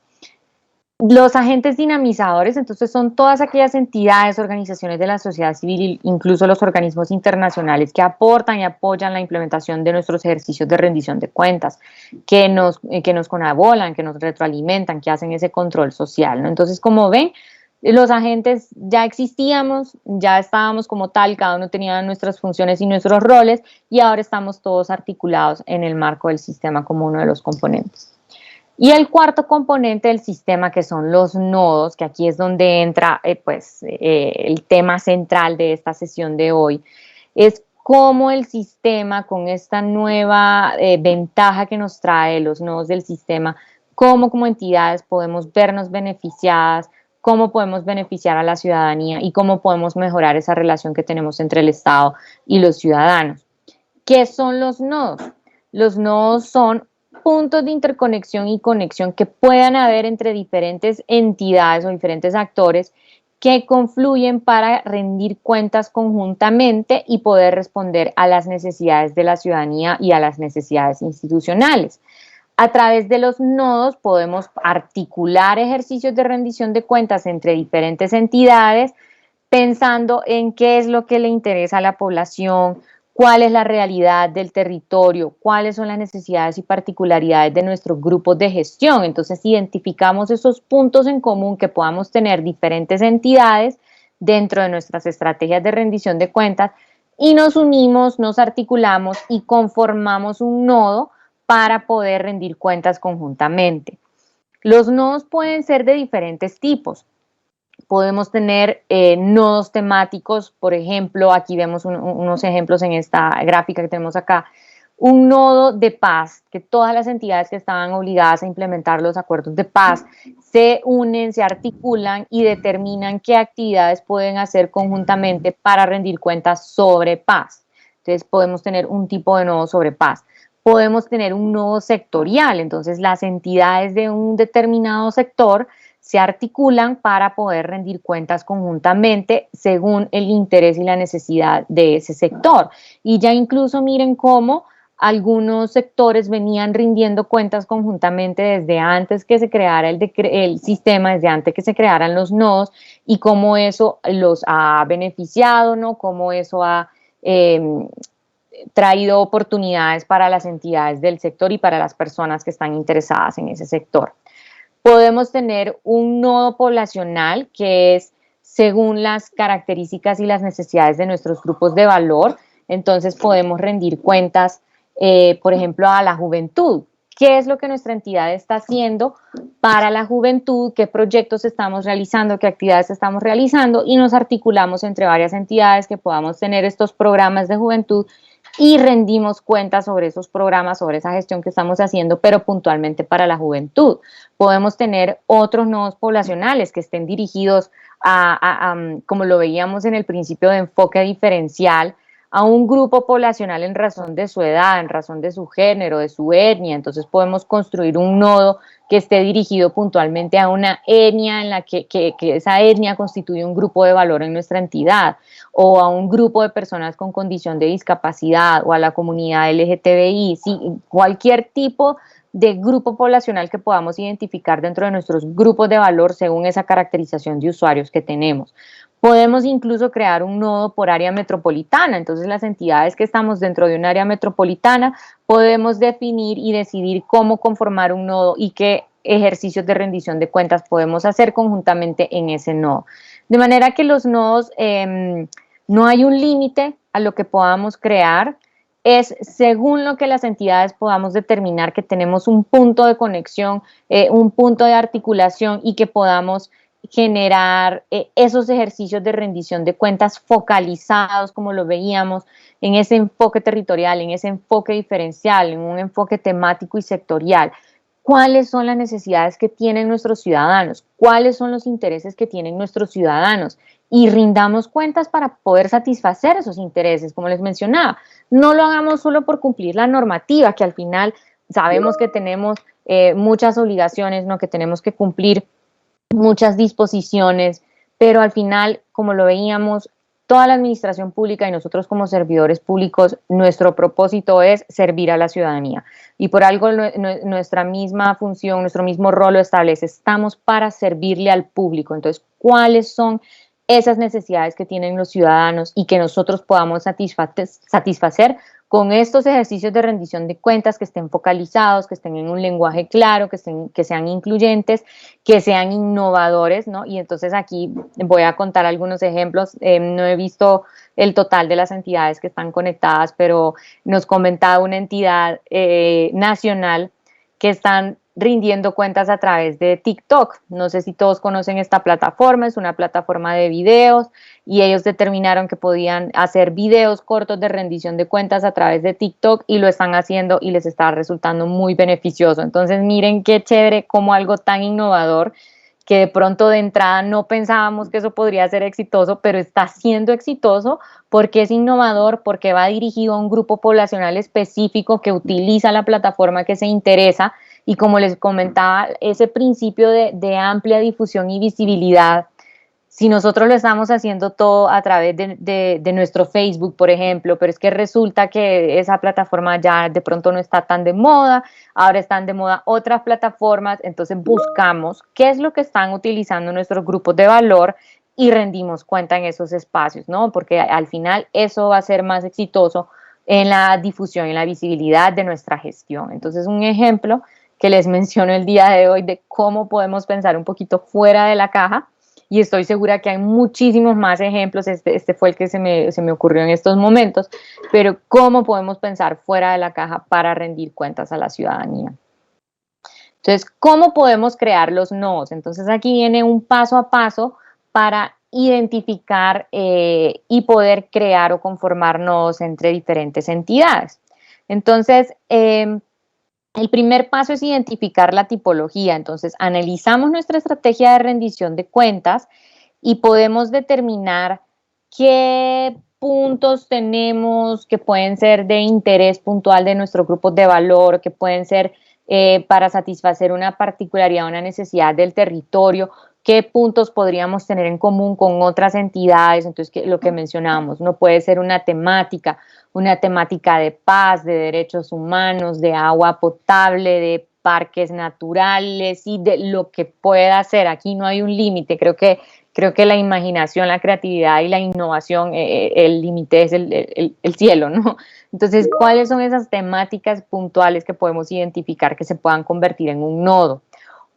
Los agentes dinamizadores, entonces, son todas aquellas entidades, organizaciones de la sociedad civil, incluso los organismos internacionales que aportan y apoyan la implementación de nuestros ejercicios de rendición de cuentas, que nos conabolan, que nos retroalimentan, que hacen ese control social, ¿no? Entonces, como ven, los agentes ya existíamos, ya estábamos como tal, cada uno tenía nuestras funciones y nuestros roles, y ahora estamos todos articulados en el marco del sistema como uno de los componentes. Y el cuarto componente del sistema, que son los nodos, que aquí es donde entra el tema central de esta sesión de hoy, es cómo el sistema, con esta nueva ventaja que nos trae los nodos del sistema, cómo como entidades podemos vernos beneficiadas, cómo podemos beneficiar a la ciudadanía y cómo podemos mejorar esa relación que tenemos entre el Estado y los ciudadanos. ¿Qué son los nodos? Los nodos son puntos de interconexión y conexión que puedan haber entre diferentes entidades o diferentes actores que confluyen para rendir cuentas conjuntamente y poder responder a las necesidades de la ciudadanía y a las necesidades institucionales. A través de los nodos podemos articular ejercicios de rendición de cuentas entre diferentes entidades, pensando en qué es lo que le interesa a la población, cuál es la realidad del territorio, cuáles son las necesidades y particularidades de nuestros grupos de gestión. Entonces, identificamos esos puntos en común que podamos tener diferentes entidades dentro de nuestras estrategias de rendición de cuentas y nos unimos, nos articulamos y conformamos un nodo para poder rendir cuentas conjuntamente. Los nodos pueden ser de diferentes tipos. Podemos tener nodos temáticos, por ejemplo, aquí vemos unos ejemplos en esta gráfica que tenemos acá, un nodo de paz, que todas las entidades que estaban obligadas a implementar los acuerdos de paz se unen, se articulan y determinan qué actividades pueden hacer conjuntamente para rendir cuentas sobre paz. Entonces podemos tener un tipo de nodo sobre paz. Podemos tener un nodo sectorial, entonces las entidades de un determinado sector se articulan para poder rendir cuentas conjuntamente según el interés y la necesidad de ese sector. Y ya incluso miren cómo algunos sectores venían rindiendo cuentas conjuntamente desde antes que se creara el sistema, desde antes que se crearan los nodos, y cómo eso los ha beneficiado, ¿no? Cómo eso ha traído oportunidades para las entidades del sector y para las personas que están interesadas en ese sector. Podemos tener un nodo poblacional que es según las características y las necesidades de nuestros grupos de valor. Entonces podemos rendir cuentas, por ejemplo, a la juventud. ¿Qué es lo que nuestra entidad está haciendo para la juventud? ¿Qué proyectos estamos realizando? ¿Qué actividades estamos realizando? Y nos articulamos entre varias entidades que podamos tener estos programas de juventud y rendimos cuentas sobre esos programas, sobre esa gestión que estamos haciendo, pero puntualmente para la juventud. Podemos tener otros nodos poblacionales que estén dirigidos como lo veíamos en el principio de enfoque diferencial, a un grupo poblacional en razón de su edad, en razón de su género, de su etnia. Entonces podemos construir un nodo que esté dirigido puntualmente a una etnia en la que esa etnia constituye un grupo de valor en nuestra entidad, o a un grupo de personas con condición de discapacidad, o a la comunidad LGTBI, sí, cualquier tipo de grupo poblacional que podamos identificar dentro de nuestros grupos de valor según esa caracterización de usuarios que tenemos. Podemos incluso crear un nodo por área metropolitana. Entonces, las entidades que estamos dentro de un área metropolitana podemos definir y decidir cómo conformar un nodo y qué ejercicios de rendición de cuentas podemos hacer conjuntamente en ese nodo. De manera que los nodos, no hay un límite a lo que podamos crear, es según lo que las entidades podamos determinar que tenemos un punto de conexión, un punto de articulación y que podamos generar esos ejercicios de rendición de cuentas focalizados, como lo veíamos, en ese enfoque territorial, en ese enfoque diferencial, en un enfoque temático y sectorial. ¿Cuáles son las necesidades que tienen nuestros ciudadanos? ¿Cuáles son los intereses que tienen nuestros ciudadanos? Y rindamos cuentas para poder satisfacer esos intereses, como les mencionaba. No lo hagamos solo por cumplir la normativa, que al final sabemos que tenemos muchas obligaciones, ¿no?, que tenemos que cumplir muchas disposiciones, pero al final, como lo veíamos, toda la administración pública y nosotros como servidores públicos, nuestro propósito es servir a la ciudadanía. Y por algo nuestra misma función, nuestro mismo rol lo establece. Estamos para servirle al público. Entonces, ¿cuáles son esas necesidades que tienen los ciudadanos y que nosotros podamos satisfacer con estos ejercicios de rendición de cuentas que estén focalizados, que estén en un lenguaje claro, que sean incluyentes, que sean innovadores, ¿no? Y entonces aquí voy a contar algunos ejemplos. No he visto el total de las entidades que están conectadas, pero nos comentaba una entidad nacional que están rindiendo cuentas a través de TikTok. No sé si todos conocen esta plataforma, es una plataforma de videos y ellos determinaron que podían hacer videos cortos de rendición de cuentas a través de TikTok y lo están haciendo y les está resultando muy beneficioso. Entonces miren qué chévere como algo tan innovador que de pronto de entrada no pensábamos que eso podría ser exitoso, pero está siendo exitoso porque es innovador, porque va dirigido a un grupo poblacional específico que utiliza la plataforma, que se interesa. Y como les comentaba, ese principio de amplia difusión y visibilidad, si nosotros lo estamos haciendo todo a través de nuestro Facebook, por ejemplo, pero es que resulta que esa plataforma ya de pronto no está tan de moda, ahora están de moda otras plataformas, entonces buscamos qué es lo que están utilizando nuestros grupos de valor y rendimos cuenta en esos espacios, ¿no? Porque al final eso va a ser más exitoso en la difusión, en la visibilidad de nuestra gestión. Entonces, un ejemplo que les menciono el día de hoy de cómo podemos pensar un poquito fuera de la caja, y estoy segura que hay muchísimos más ejemplos, este fue el que se me ocurrió en estos momentos, pero cómo podemos pensar fuera de la caja para rendir cuentas a la ciudadanía. Entonces, ¿cómo podemos crear los nodos? Entonces, aquí viene un paso a paso para identificar y poder crear o conformar nodos entre diferentes entidades. Entonces, el primer paso es identificar la tipología. Entonces, analizamos nuestra estrategia de rendición de cuentas y podemos determinar qué puntos tenemos que pueden ser de interés puntual de nuestros grupos de valor, que pueden ser para satisfacer una particularidad, una necesidad del territorio, qué puntos podríamos tener en común con otras entidades. Entonces, lo que mencionábamos, no puede ser una temática de paz, de derechos humanos, de agua potable, de parques naturales y de lo que pueda ser. Aquí no hay un límite. Creo que la imaginación, la creatividad y la innovación, el límite es el cielo, ¿no? Entonces, ¿cuáles son esas temáticas puntuales que podemos identificar que se puedan convertir en un nodo?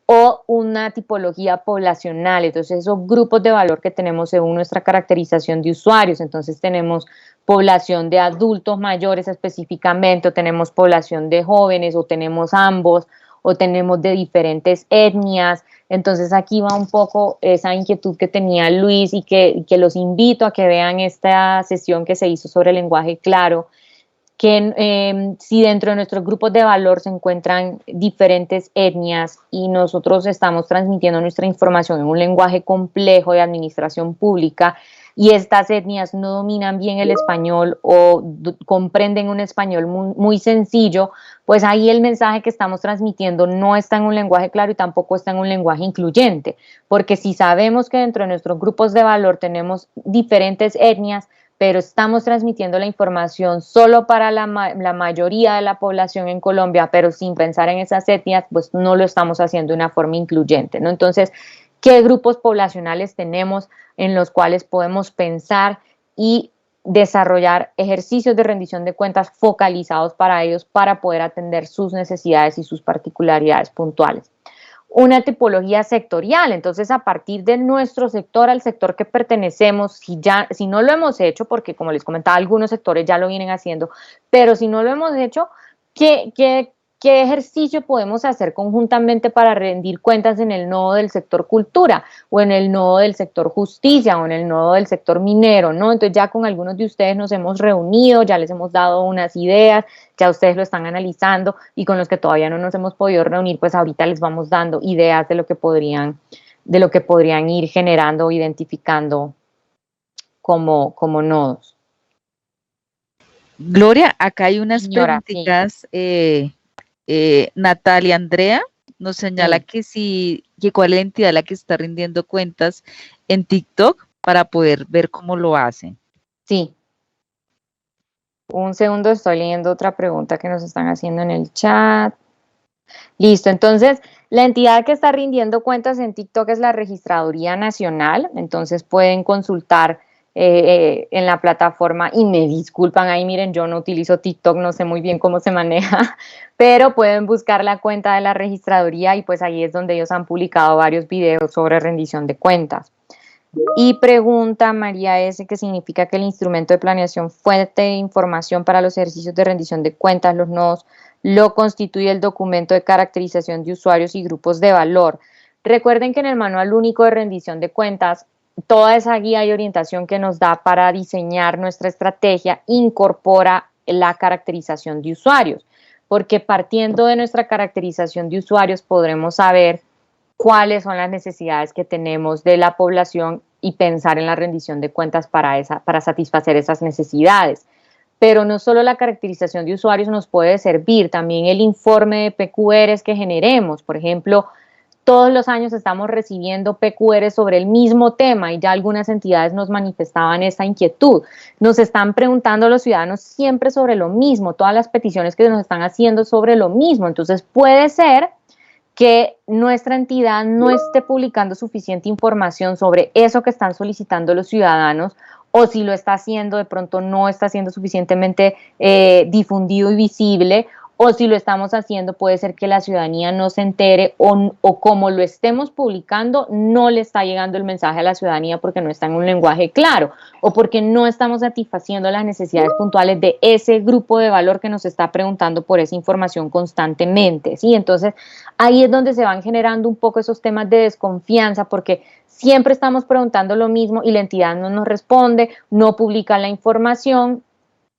O una tipología poblacional. Entonces, esos grupos de valor que tenemos según nuestra caracterización de usuarios. Entonces, tenemos población de adultos mayores específicamente, o tenemos población de jóvenes, o tenemos ambos, o tenemos de diferentes etnias. Entonces, aquí va un poco esa inquietud que tenía Luis y que los invito a que vean esta sesión que se hizo sobre lenguaje claro, que si dentro de nuestros grupos de valor se encuentran diferentes etnias y nosotros estamos transmitiendo nuestra información en un lenguaje complejo de administración pública y estas etnias no dominan bien el español o comprenden un español muy sencillo, pues ahí el mensaje que estamos transmitiendo no está en un lenguaje claro y tampoco está en un lenguaje incluyente, porque si sabemos que dentro de nuestros grupos de valor tenemos diferentes etnias, pero estamos transmitiendo la información solo para la mayoría de la población en Colombia, pero sin pensar en esas etnias, pues no lo estamos haciendo de una forma incluyente, ¿no? Entonces, ¿qué grupos poblacionales tenemos en los cuales podemos pensar y desarrollar ejercicios de rendición de cuentas focalizados para ellos para poder atender sus necesidades y sus particularidades puntuales? Una tipología sectorial. Entonces, a partir de nuestro sector, al sector que pertenecemos, si no lo hemos hecho, porque como les comentaba, algunos sectores ya lo vienen haciendo, pero si no lo hemos hecho, ¿qué ejercicio podemos hacer conjuntamente para rendir cuentas en el nodo del sector cultura o en el nodo del sector justicia o en el nodo del sector minero, ¿no? Entonces ya con algunos de ustedes nos hemos reunido, ya les hemos dado unas ideas, ya ustedes lo están analizando y con los que todavía no nos hemos podido reunir, pues ahorita les vamos dando ideas de lo que podrían ir generando o identificando como nodos. Gloria, acá hay unas Señora, preguntitas, Natalia Andrea nos señala que cuál es la entidad a la que está rindiendo cuentas en TikTok para poder ver cómo lo hacen. Sí. Un segundo, estoy leyendo otra pregunta que nos están haciendo en el chat. Listo, entonces la entidad que está rindiendo cuentas en TikTok es la Registraduría Nacional, entonces pueden consultar en la plataforma, y me disculpan ahí, miren, yo no utilizo TikTok, no sé muy bien cómo se maneja, pero pueden buscar la cuenta de la Registraduría y pues ahí es donde ellos han publicado varios videos sobre rendición de cuentas. Y pregunta María S. ¿qué significa que el instrumento de planeación fuente de información para los ejercicios de rendición de cuentas, los nodos, lo constituye el documento de caracterización de usuarios y grupos de valor? Recuerden que en el Manual Único de Rendición de Cuentas, toda esa guía y orientación que nos da para diseñar nuestra estrategia incorpora la caracterización de usuarios, porque partiendo de nuestra caracterización de usuarios podremos saber cuáles son las necesidades que tenemos de la población y pensar en la rendición de cuentas para satisfacer esas necesidades. Pero no solo la caracterización de usuarios nos puede servir, también el informe de PQRs que generemos. Por ejemplo, todos los años estamos recibiendo PQRs sobre el mismo tema y ya algunas entidades nos manifestaban esta inquietud. Nos están preguntando los ciudadanos siempre sobre lo mismo, todas las peticiones que nos están haciendo sobre lo mismo. Entonces puede ser que nuestra entidad no esté publicando suficiente información sobre eso que están solicitando los ciudadanos, o si lo está haciendo, de pronto no está siendo suficientemente difundido y visible, o si lo estamos haciendo puede ser que la ciudadanía no se entere o como lo estemos publicando no le está llegando el mensaje a la ciudadanía porque no está en un lenguaje claro o porque no estamos satisfaciendo las necesidades puntuales de ese grupo de valor que nos está preguntando por esa información constantemente, ¿sí? Entonces ahí es donde se van generando un poco esos temas de desconfianza porque siempre estamos preguntando lo mismo y la entidad no nos responde, no publica la información.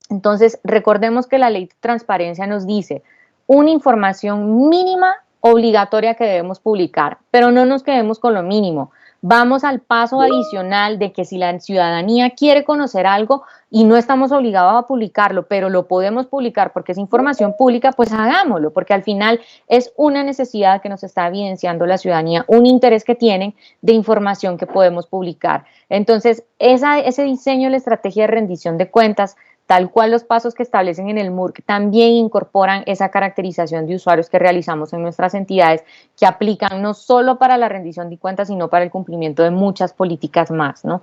Entonces, recordemos que la ley de transparencia nos dice una información mínima obligatoria que debemos publicar, pero no nos quedemos con lo mínimo. Vamos al paso adicional de que si la ciudadanía quiere conocer algo y no estamos obligados a publicarlo, pero lo podemos publicar porque es información pública, pues hagámoslo, porque al final es una necesidad que nos está evidenciando la ciudadanía, un interés que tienen de información que podemos publicar. Entonces, ese diseño de la estrategia de rendición de cuentas, tal cual los pasos que establecen en el MURC, también incorporan esa caracterización de usuarios que realizamos en nuestras entidades, que aplican no solo para la rendición de cuentas, sino para el cumplimiento de muchas políticas más, ¿no?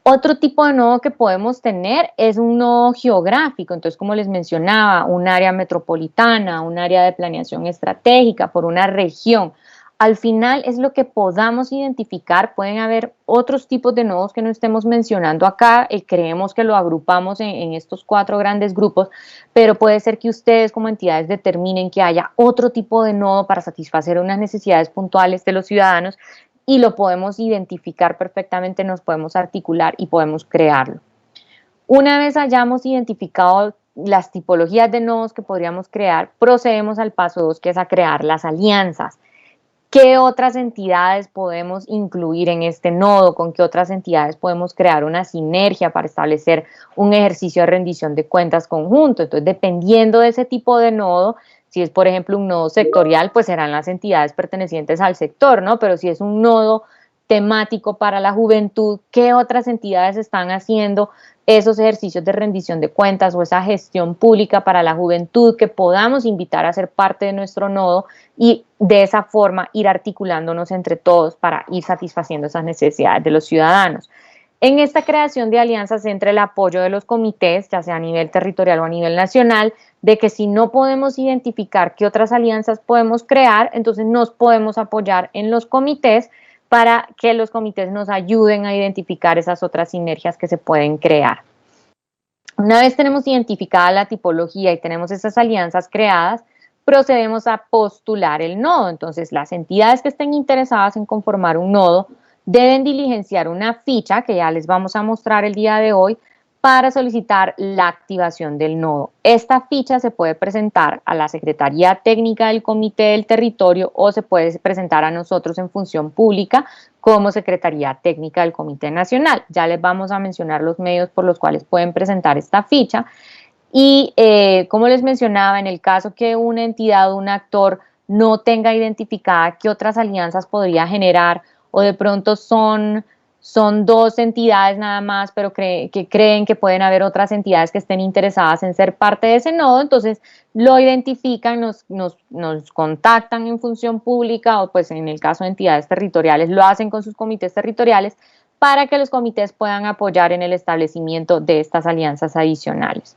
Otro tipo de nodo que podemos tener es un nodo geográfico, entonces como les mencionaba, un área metropolitana, un área de planeación estratégica por una región. Al final es lo que podamos identificar, pueden haber otros tipos de nodos que no estemos mencionando acá, creemos que lo agrupamos en estos 4 grandes grupos, pero puede ser que ustedes como entidades determinen que haya otro tipo de nodo para satisfacer unas necesidades puntuales de los ciudadanos y lo podemos identificar perfectamente, nos podemos articular y podemos crearlo. Una vez hayamos identificado las tipologías de nodos que podríamos crear, procedemos al paso 2, que es a crear las alianzas. ¿Qué otras entidades podemos incluir en este nodo? ¿Con qué otras entidades podemos crear una sinergia para establecer un ejercicio de rendición de cuentas conjunto? Entonces, dependiendo de ese tipo de nodo, si es, por ejemplo, un nodo sectorial, pues serán las entidades pertenecientes al sector, ¿no? Pero si es un nodo temático para la juventud, ¿qué otras entidades están haciendo esos ejercicios de rendición de cuentas o esa gestión pública para la juventud que podamos invitar a ser parte de nuestro nodo y de esa forma ir articulándonos entre todos para ir satisfaciendo esas necesidades de los ciudadanos? En esta creación de alianzas entra el apoyo de los comités, ya sea a nivel territorial o a nivel nacional, de que si no podemos identificar qué otras alianzas podemos crear, entonces nos podemos apoyar en los comités para que los comités nos ayuden a identificar esas otras sinergias que se pueden crear. Una vez tenemos identificada la tipología y tenemos esas alianzas creadas, procedemos a postular el nodo. Entonces, las entidades que estén interesadas en conformar un nodo deben diligenciar una ficha, que ya les vamos a mostrar el día de hoy, para solicitar la activación del nodo. Esta ficha se puede presentar a la Secretaría Técnica del Comité del Territorio o se puede presentar a nosotros en función pública como Secretaría Técnica del Comité Nacional. Ya les vamos a mencionar los medios por los cuales pueden presentar esta ficha. Y como les mencionaba, en el caso que una entidad o un actor no tenga identificada qué otras alianzas podría generar, o de pronto son dos entidades nada más, pero que creen que pueden haber otras entidades que estén interesadas en ser parte de ese nodo, entonces lo identifican, nos contactan en función pública, o pues en el caso de entidades territoriales lo hacen con sus comités territoriales, para que los comités puedan apoyar en el establecimiento de estas alianzas adicionales.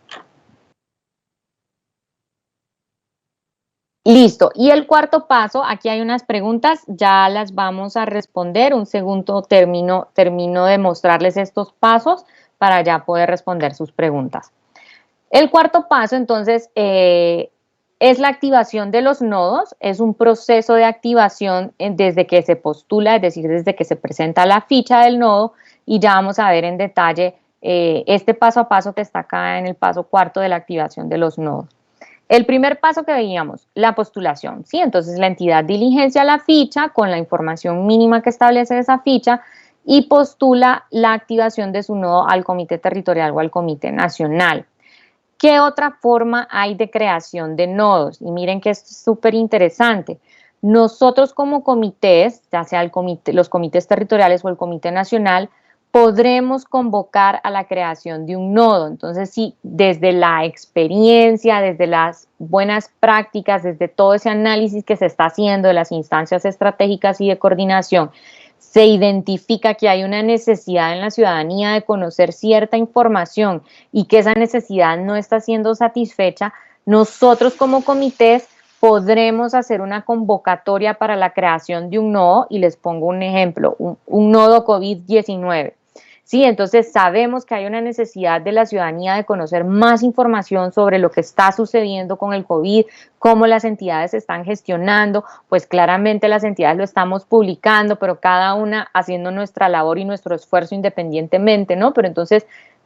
Listo, y el cuarto paso, aquí hay unas preguntas, ya las vamos a responder. Un segundo, termino de mostrarles estos pasos para ya poder responder sus preguntas. El cuarto paso, entonces, es la activación de los nodos. Es un proceso de activación desde que se postula, es decir, desde que se presenta la ficha del nodo, y ya vamos a ver en detalle este paso a paso que está acá en el paso cuarto de la activación de los nodos. El primer paso que veíamos, la postulación, ¿sí? Entonces la entidad diligencia la ficha con la información mínima que establece esa ficha y postula la activación de su nodo al comité territorial o al comité nacional. ¿Qué otra forma hay de creación de nodos? Y miren que es súper interesante. Nosotros como comités, ya sea los comités territoriales o el comité nacional, podremos convocar a la creación de un nodo. Entonces, si desde la experiencia, desde las buenas prácticas, desde todo ese análisis que se está haciendo de las instancias estratégicas y de coordinación, se identifica que hay una necesidad en la ciudadanía de conocer cierta información y que esa necesidad no está siendo satisfecha, nosotros como comités podremos hacer una convocatoria para la creación de un nodo, y les pongo un ejemplo, un nodo COVID-19. Sí, entonces sabemos que hay una necesidad de la ciudadanía de conocer más información sobre lo que está sucediendo con el COVID, cómo las entidades están gestionando. Pues claramente las entidades lo estamos publicando, pero cada una haciendo nuestra labor y nuestro esfuerzo independientemente, ¿no? Pero entonces,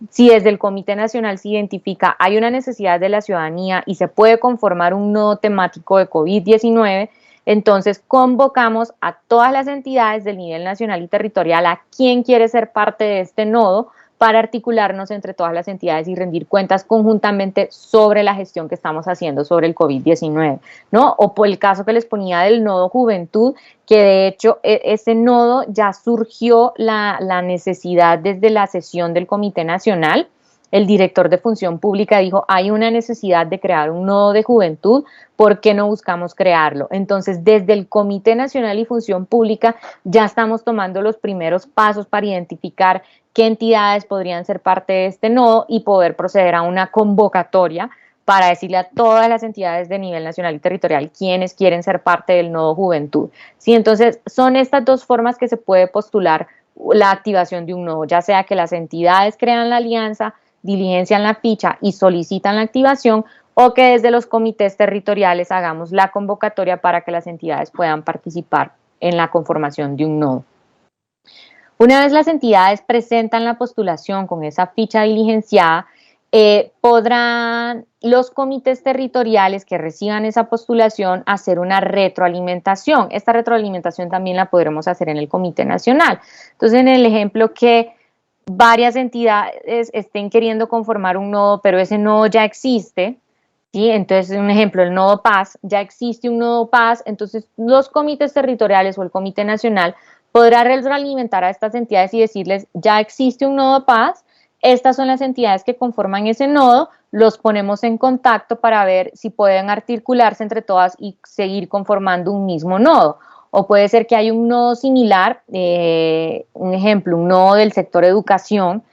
si desde el Comité Nacional se identifica, hay una necesidad de la ciudadanía y se puede conformar un nodo temático de COVID-19, entonces convocamos a todas las entidades del nivel nacional y territorial a quien quiere ser parte de este nodo para articularnos entre todas las entidades y rendir cuentas conjuntamente sobre la gestión que estamos haciendo sobre el COVID-19, ¿no? O por el caso que les ponía del nodo Juventud, que de hecho ese nodo ya surgió la necesidad desde la sesión del Comité Nacional. El director de Función Pública dijo, hay una necesidad de crear un nodo de juventud, ¿por qué no buscamos crearlo? Entonces, desde el Comité Nacional y Función Pública ya estamos tomando los primeros pasos para identificar qué entidades podrían ser parte de este nodo y poder proceder a una convocatoria para decirle a todas las entidades de nivel nacional y territorial quienes quieren ser parte del nodo juventud. Sí, entonces, son estas dos formas que se puede postular la activación de un nodo, ya sea que las entidades crean la alianza, diligencian la ficha y solicitan la activación, o que desde los comités territoriales hagamos la convocatoria para que las entidades puedan participar en la conformación de un nodo. Una vez las entidades presentan la postulación con esa ficha diligenciada, podrán los comités territoriales que reciban esa postulación hacer una retroalimentación. Esta retroalimentación también la podremos hacer en el Comité Nacional. Entonces, en el ejemplo que varias entidades estén queriendo conformar un nodo, pero ese nodo ya existe, ¿sí? Entonces, un ejemplo, el nodo Paz, ya existe un nodo Paz, entonces los comités territoriales o el Comité Nacional podrá retroalimentar a estas entidades y decirles, ya existe un nodo Paz, estas son las entidades que conforman ese nodo, los ponemos en contacto para ver si pueden articularse entre todas y seguir conformando un mismo nodo. O puede ser que hay un nodo similar, un ejemplo, un nodo del sector educación,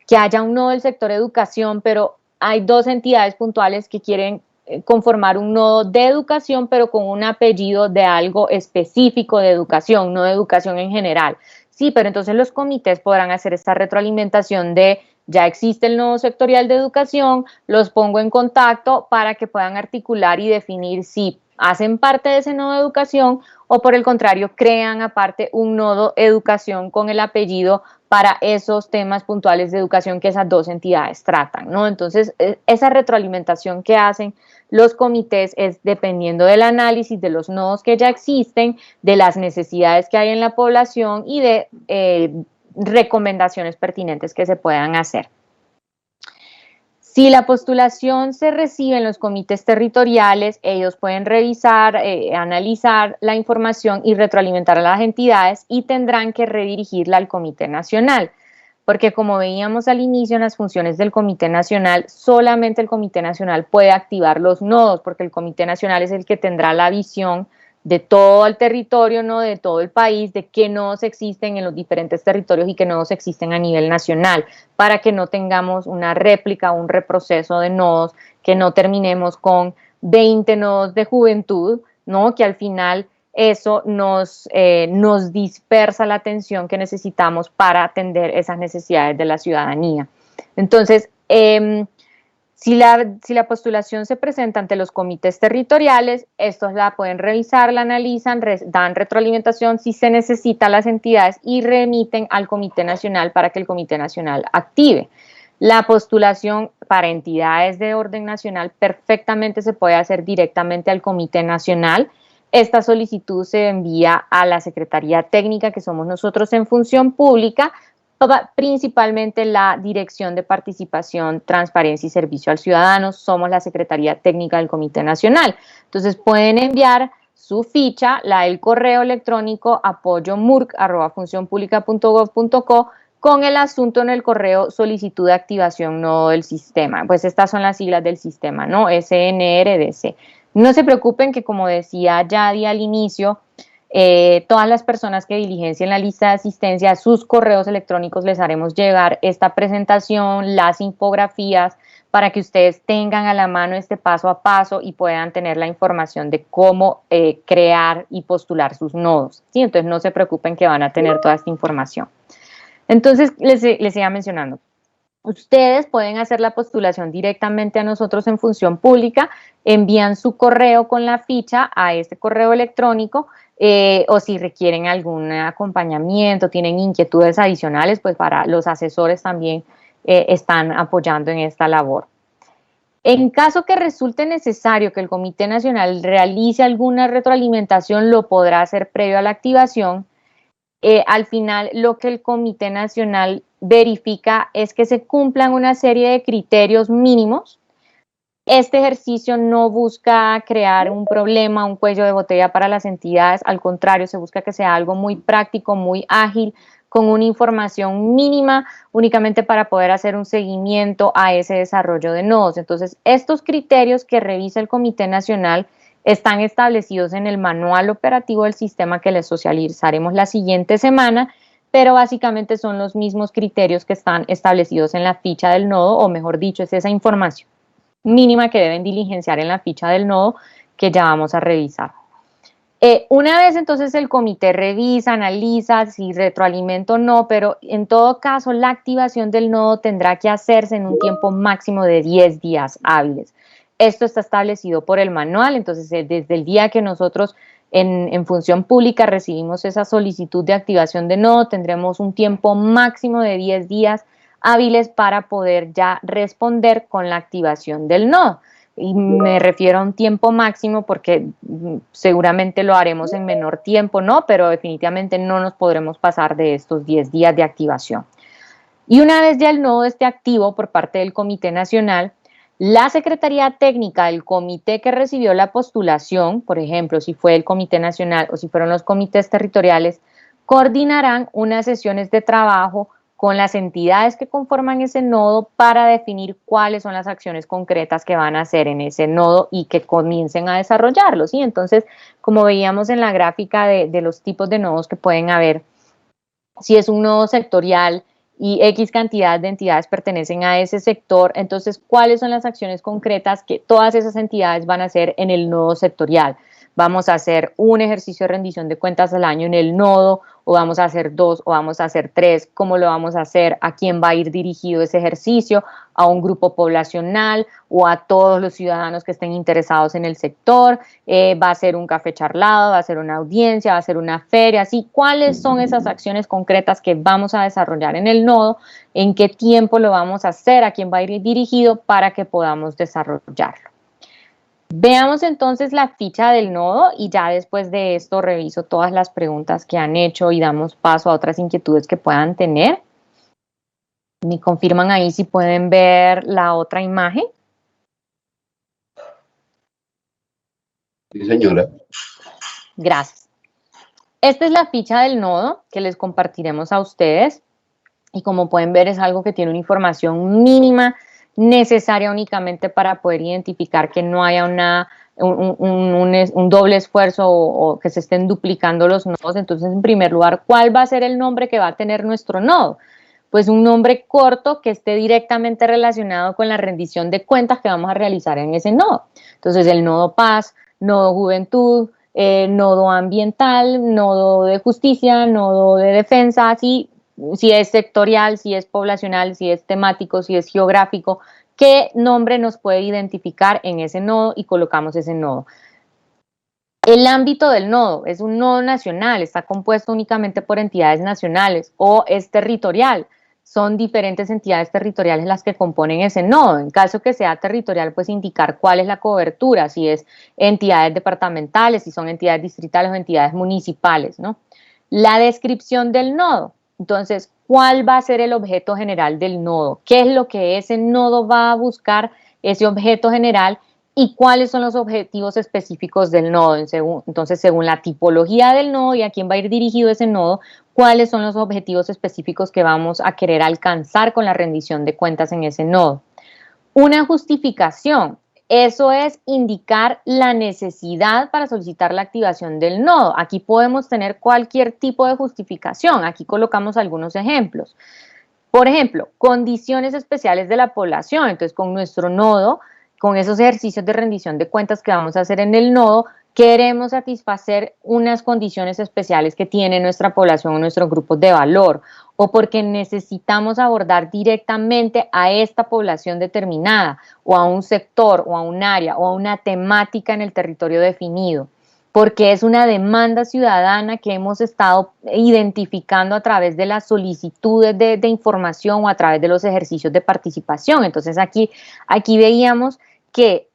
que haya un nodo del sector educación, pero hay dos entidades puntuales que quieren conformar un nodo de educación, pero con un apellido de algo específico de educación, no de educación en general. Sí, pero entonces los comités podrán hacer esta retroalimentación de ya existe el nodo sectorial de educación, los pongo en contacto para que puedan articular y definir si hacen parte de ese nodo de educación o por el contrario crean aparte un nodo educación con el apellido para esos temas puntuales de educación que esas dos entidades tratan, ¿no? Entonces, esa retroalimentación que hacen los comités es dependiendo del análisis de los nodos que ya existen, de las necesidades que hay en la población y de recomendaciones pertinentes que se puedan hacer. Si la postulación se recibe en los comités territoriales, ellos pueden revisar, analizar la información y retroalimentar a las entidades y tendrán que redirigirla al Comité Nacional. Porque como veíamos al inicio en las funciones del Comité Nacional, solamente el Comité Nacional puede activar los nodos, porque el Comité Nacional es el que tendrá la visión de todo el territorio, ¿no? De todo el país, de qué nodos existen en los diferentes territorios y qué nodos existen a nivel nacional, para que no tengamos una réplica, un reproceso de nodos, que no terminemos con 20 nodos de juventud, ¿no? Que al final eso nos dispersa la atención que necesitamos para atender esas necesidades de la ciudadanía. Entonces, si la postulación se presenta ante los comités territoriales, estos la pueden revisar, la analizan, dan retroalimentación si se necesita a las entidades y remiten al Comité Nacional para que el Comité Nacional active. La postulación para entidades de orden nacional perfectamente se puede hacer directamente al Comité Nacional. Esta solicitud se envía a la Secretaría Técnica, que somos nosotros en Función Pública, principalmente la Dirección de Participación, Transparencia y Servicio al Ciudadano. Somos la Secretaría Técnica del Comité Nacional. Entonces pueden enviar su ficha, el correo electrónico apoyomurc@funcionpublica.gov.co con el asunto en el correo solicitud de activación nodo del sistema. Pues estas son las siglas del sistema, ¿no? SNRDC. No se preocupen que, como decía Yadi al inicio, todas las personas que diligencien la lista de asistencia, a sus correos electrónicos les haremos llegar esta presentación, las infografías, para que ustedes tengan a la mano este paso a paso y puedan tener la información de cómo crear y postular sus nodos, ¿sí? Entonces no se preocupen que van a tener toda esta información. Entonces les iba mencionando, ustedes pueden hacer la postulación directamente a nosotros en Función Pública, envían su correo con la ficha a este correo electrónico, o si requieren algún acompañamiento, tienen inquietudes adicionales, pues para los asesores también están apoyando en esta labor. En caso que resulte necesario que el Comité Nacional realice alguna retroalimentación, lo podrá hacer previo a la activación. Al final, lo que el Comité Nacional verifica es que se cumplan una serie de criterios mínimos. Este ejercicio no busca crear un problema, un cuello de botella para las entidades, al contrario, se busca que sea algo muy práctico, muy ágil, con una información mínima, únicamente para poder hacer un seguimiento a ese desarrollo de nodos. Entonces, estos criterios que revisa el Comité Nacional están establecidos en el manual operativo del sistema que les socializaremos la siguiente semana, pero básicamente son los mismos criterios que están establecidos en la ficha del nodo, o mejor dicho, es esa información mínima que deben diligenciar en la ficha del nodo que ya vamos a revisar. Una vez entonces el comité revisa, analiza si retroalimenta o no, pero en todo caso la activación del nodo tendrá que hacerse en un tiempo máximo de 10 días hábiles. Esto está establecido por el manual, entonces desde el día que nosotros en Función Pública recibimos esa solicitud de activación de nodo, tendremos un tiempo máximo de 10 días hábiles para poder ya responder con la activación del nodo. Y me refiero a un tiempo máximo porque seguramente lo haremos en menor tiempo, ¿no? Pero definitivamente no nos podremos pasar de estos 10 días de activación. Y una vez ya el nodo esté activo por parte del Comité Nacional, la Secretaría Técnica del comité que recibió la postulación, por ejemplo, si fue el Comité Nacional o si fueron los comités territoriales, coordinarán unas sesiones de trabajo con las entidades que conforman ese nodo para definir cuáles son las acciones concretas que van a hacer en ese nodo y que comiencen a desarrollarlos, ¿sí? Entonces, como veíamos en la gráfica de los tipos de nodos que pueden haber, si es un nodo sectorial y X cantidad de entidades pertenecen a ese sector, entonces, ¿cuáles son las acciones concretas que todas esas entidades van a hacer en el nodo sectorial? Vamos a hacer un ejercicio de rendición de cuentas al año en el nodo, o vamos a hacer 2, o vamos a hacer 3, ¿cómo lo vamos a hacer? ¿A quién va a ir dirigido ese ejercicio? ¿A un grupo poblacional o a todos los ciudadanos que estén interesados en el sector? ¿Va a ser un café charlado? ¿Va a ser una audiencia? ¿Va a ser una feria? ¿Sí? ¿Cuáles son esas acciones concretas que vamos a desarrollar en el nodo? ¿En qué tiempo lo vamos a hacer? ¿A quién va a ir dirigido para que podamos desarrollarlo? Veamos entonces la ficha del nodo y ya después de esto reviso todas las preguntas que han hecho y damos paso a otras inquietudes que puedan tener. Me confirman ahí si pueden ver la otra imagen. Sí, señora. Gracias. Esta es la ficha del nodo que les compartiremos a ustedes. Y como pueden ver, es algo que tiene una información mínima necesaria únicamente para poder identificar que no haya un doble esfuerzo o que se estén duplicando los nodos. Entonces, en primer lugar, ¿cuál va a ser el nombre que va a tener nuestro nodo? Pues un nombre corto que esté directamente relacionado con la rendición de cuentas que vamos a realizar en ese nodo. Entonces, el nodo paz, nodo juventud, nodo ambiental, nodo de justicia, nodo de defensa, así. Si es sectorial, si es poblacional, si es temático, si es geográfico, qué nombre nos puede identificar en ese nodo y colocamos ese nodo. El ámbito del nodo es un nodo nacional, está compuesto únicamente por entidades nacionales, o es territorial, son diferentes entidades territoriales las que componen ese nodo. En caso que sea territorial, pues indicar cuál es la cobertura, si es entidades departamentales, si son entidades distritales o entidades municipales, ¿no? La descripción del nodo. Entonces, ¿cuál va a ser el objeto general del nodo? ¿Qué es lo que ese nodo va a buscar, ese objeto general? ¿Y cuáles son los objetivos específicos del nodo? Entonces, según la tipología del nodo y a quién va a ir dirigido ese nodo, ¿cuáles son los objetivos específicos que vamos a querer alcanzar con la rendición de cuentas en ese nodo? Una justificación. Eso es indicar la necesidad para solicitar la activación del nodo. Aquí podemos tener cualquier tipo de justificación. Aquí colocamos algunos ejemplos. Por ejemplo, condiciones especiales de la población. Entonces, con nuestro nodo, con esos ejercicios de rendición de cuentas que vamos a hacer en el nodo, queremos satisfacer unas condiciones especiales que tiene nuestra población o nuestros grupos de valor, o porque necesitamos abordar directamente a esta población determinada, o a un sector, o a un área, o a una temática en el territorio definido, porque es una demanda ciudadana que hemos estado identificando a través de las solicitudes de información o a través de los ejercicios de participación. Entonces aquí veíamos que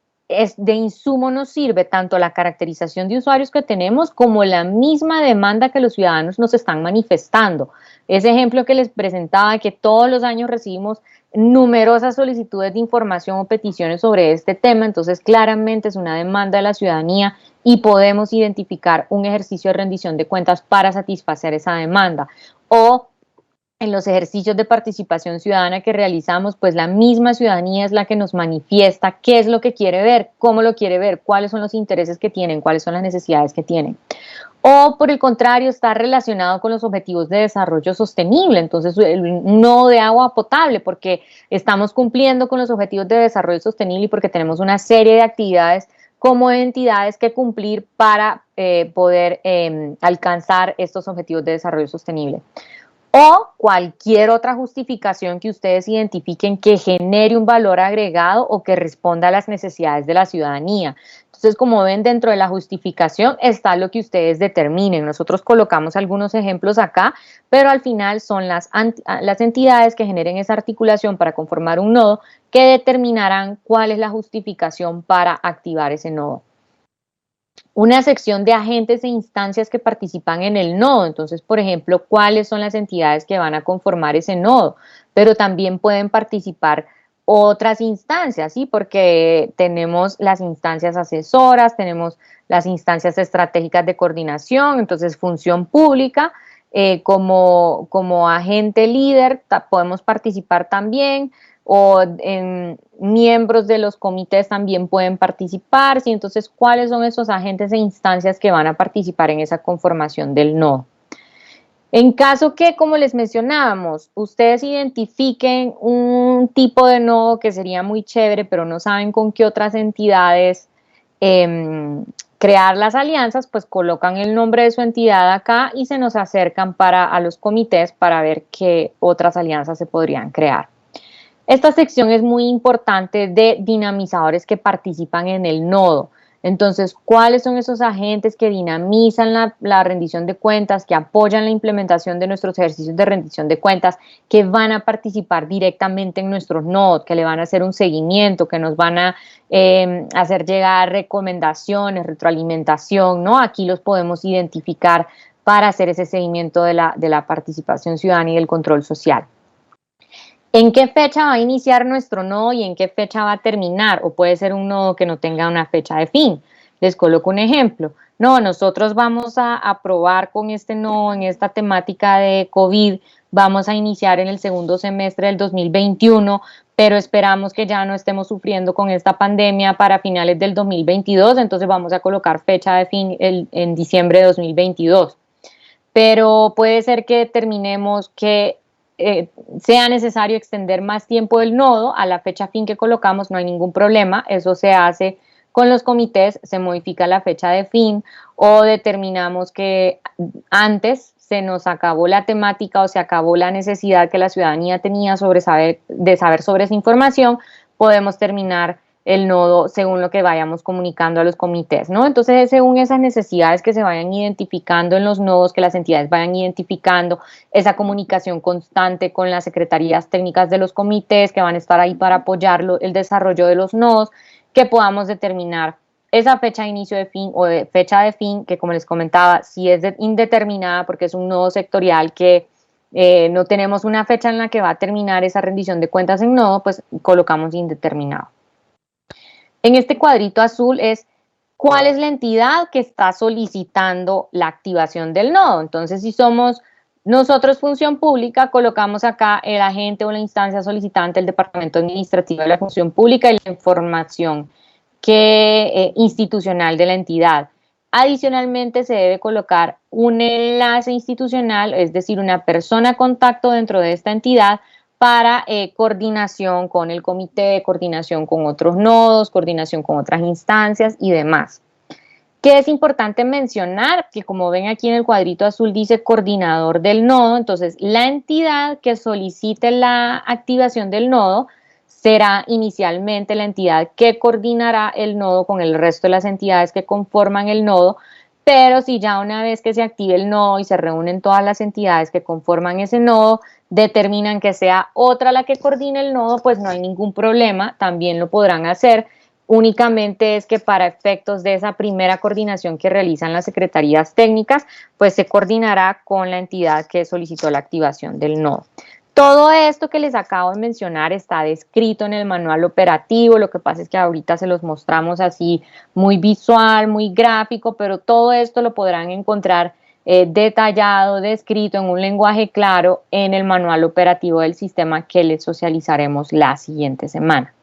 de insumo nos sirve tanto la caracterización de usuarios que tenemos como la misma demanda que los ciudadanos nos están manifestando. Ese ejemplo que les presentaba, que todos los años recibimos numerosas solicitudes de información o peticiones sobre este tema, entonces claramente es una demanda de la ciudadanía y podemos identificar un ejercicio de rendición de cuentas para satisfacer esa demanda. O en los ejercicios de participación ciudadana que realizamos, pues la misma ciudadanía es la que nos manifiesta qué es lo que quiere ver, cómo lo quiere ver, cuáles son los intereses que tienen, cuáles son las necesidades que tienen. O por el contrario, está relacionado con los objetivos de desarrollo sostenible, entonces un nodo de agua potable, porque estamos cumpliendo con los objetivos de desarrollo sostenible y porque tenemos una serie de actividades como entidades que cumplir para poder alcanzar estos objetivos de desarrollo sostenible. O cualquier otra justificación que ustedes identifiquen que genere un valor agregado o que responda a las necesidades de la ciudadanía. Entonces, como ven, dentro de la justificación está lo que ustedes determinen. Nosotros colocamos algunos ejemplos acá, pero al final son las entidades que generen esa articulación para conformar un nodo que determinarán cuál es la justificación para activar ese nodo. Una sección de agentes e instancias que participan en el nodo. Entonces, por ejemplo, cuáles son las entidades que van a conformar ese nodo, pero también pueden participar otras instancias, ¿sí? Porque tenemos las instancias asesoras, tenemos las instancias estratégicas de coordinación, entonces función pública, como agente líder podemos participar también, o miembros de los comités también pueden participar, ¿sí? Entonces, ¿cuáles son esos agentes e instancias que van a participar en esa conformación del nodo? En caso que, como les mencionábamos, ustedes identifiquen un tipo de nodo que sería muy chévere, pero no saben con qué otras entidades crear las alianzas, pues colocan el nombre de su entidad acá y se nos acercan a los comités para ver qué otras alianzas se podrían crear. Esta sección es muy importante de dinamizadores que participan en el nodo. Entonces, ¿cuáles son esos agentes que dinamizan la rendición de cuentas, que apoyan la implementación de nuestros ejercicios de rendición de cuentas, que van a participar directamente en nuestros nodos, que le van a hacer un seguimiento, que nos van a hacer llegar recomendaciones, retroalimentación, ¿no? Aquí los podemos identificar para hacer ese seguimiento de la participación ciudadana y del control social. ¿En qué fecha va a iniciar nuestro nodo y en qué fecha va a terminar? O puede ser un nodo que no tenga una fecha de fin. Les coloco un ejemplo. No, nosotros vamos a probar con este nodo en esta temática de COVID, vamos a iniciar en el segundo semestre del 2021, pero esperamos que ya no estemos sufriendo con esta pandemia para finales del 2022, entonces vamos a colocar fecha de fin en diciembre de 2022. Pero puede ser que determinemos que sea necesario extender más tiempo el nodo a la fecha fin que colocamos, no hay ningún problema, eso se hace con los comités, se modifica la fecha de fin o determinamos que antes se nos acabó la temática o se acabó la necesidad que la ciudadanía tenía de saber sobre esa información, podemos terminar el nodo según lo que vayamos comunicando a los comités, ¿no? Entonces, según esas necesidades que se vayan identificando en los nodos, que las entidades vayan identificando, esa comunicación constante con las secretarías técnicas de los comités que van a estar ahí para apoyar el desarrollo de los nodos, que podamos determinar esa fecha de inicio de fin o de fecha de fin, que como les comentaba, si es indeterminada porque es un nodo sectorial que no tenemos una fecha en la que va a terminar esa rendición de cuentas en nodo, pues colocamos indeterminado. En este cuadrito azul es cuál es la entidad que está solicitando la activación del nodo. Entonces, si somos nosotros función pública, colocamos acá el agente o la instancia solicitante, el departamento administrativo de la función pública y la información institucional de la entidad. Adicionalmente, se debe colocar un enlace institucional, es decir, una persona contacto dentro de esta entidad para coordinación con el comité, coordinación con otros nodos, coordinación con otras instancias y demás. ¿Qué es importante mencionar? Que como ven aquí en el cuadrito azul dice coordinador del nodo, entonces la entidad que solicite la activación del nodo será inicialmente la entidad que coordinará el nodo con el resto de las entidades que conforman el nodo, pero si ya una vez que se active el nodo y se reúnen todas las entidades que conforman ese nodo, determinan que sea otra la que coordine el nodo, pues no hay ningún problema, también lo podrán hacer. Únicamente es que para efectos de esa primera coordinación que realizan las secretarías técnicas, pues se coordinará con la entidad que solicitó la activación del nodo. Todo esto que les acabo de mencionar está descrito en el manual operativo, lo que pasa es que ahorita se los mostramos así muy visual, muy gráfico, pero todo esto lo podrán encontrar detallado, descrito en un lenguaje claro en el manual operativo del sistema que les socializaremos la siguiente semana.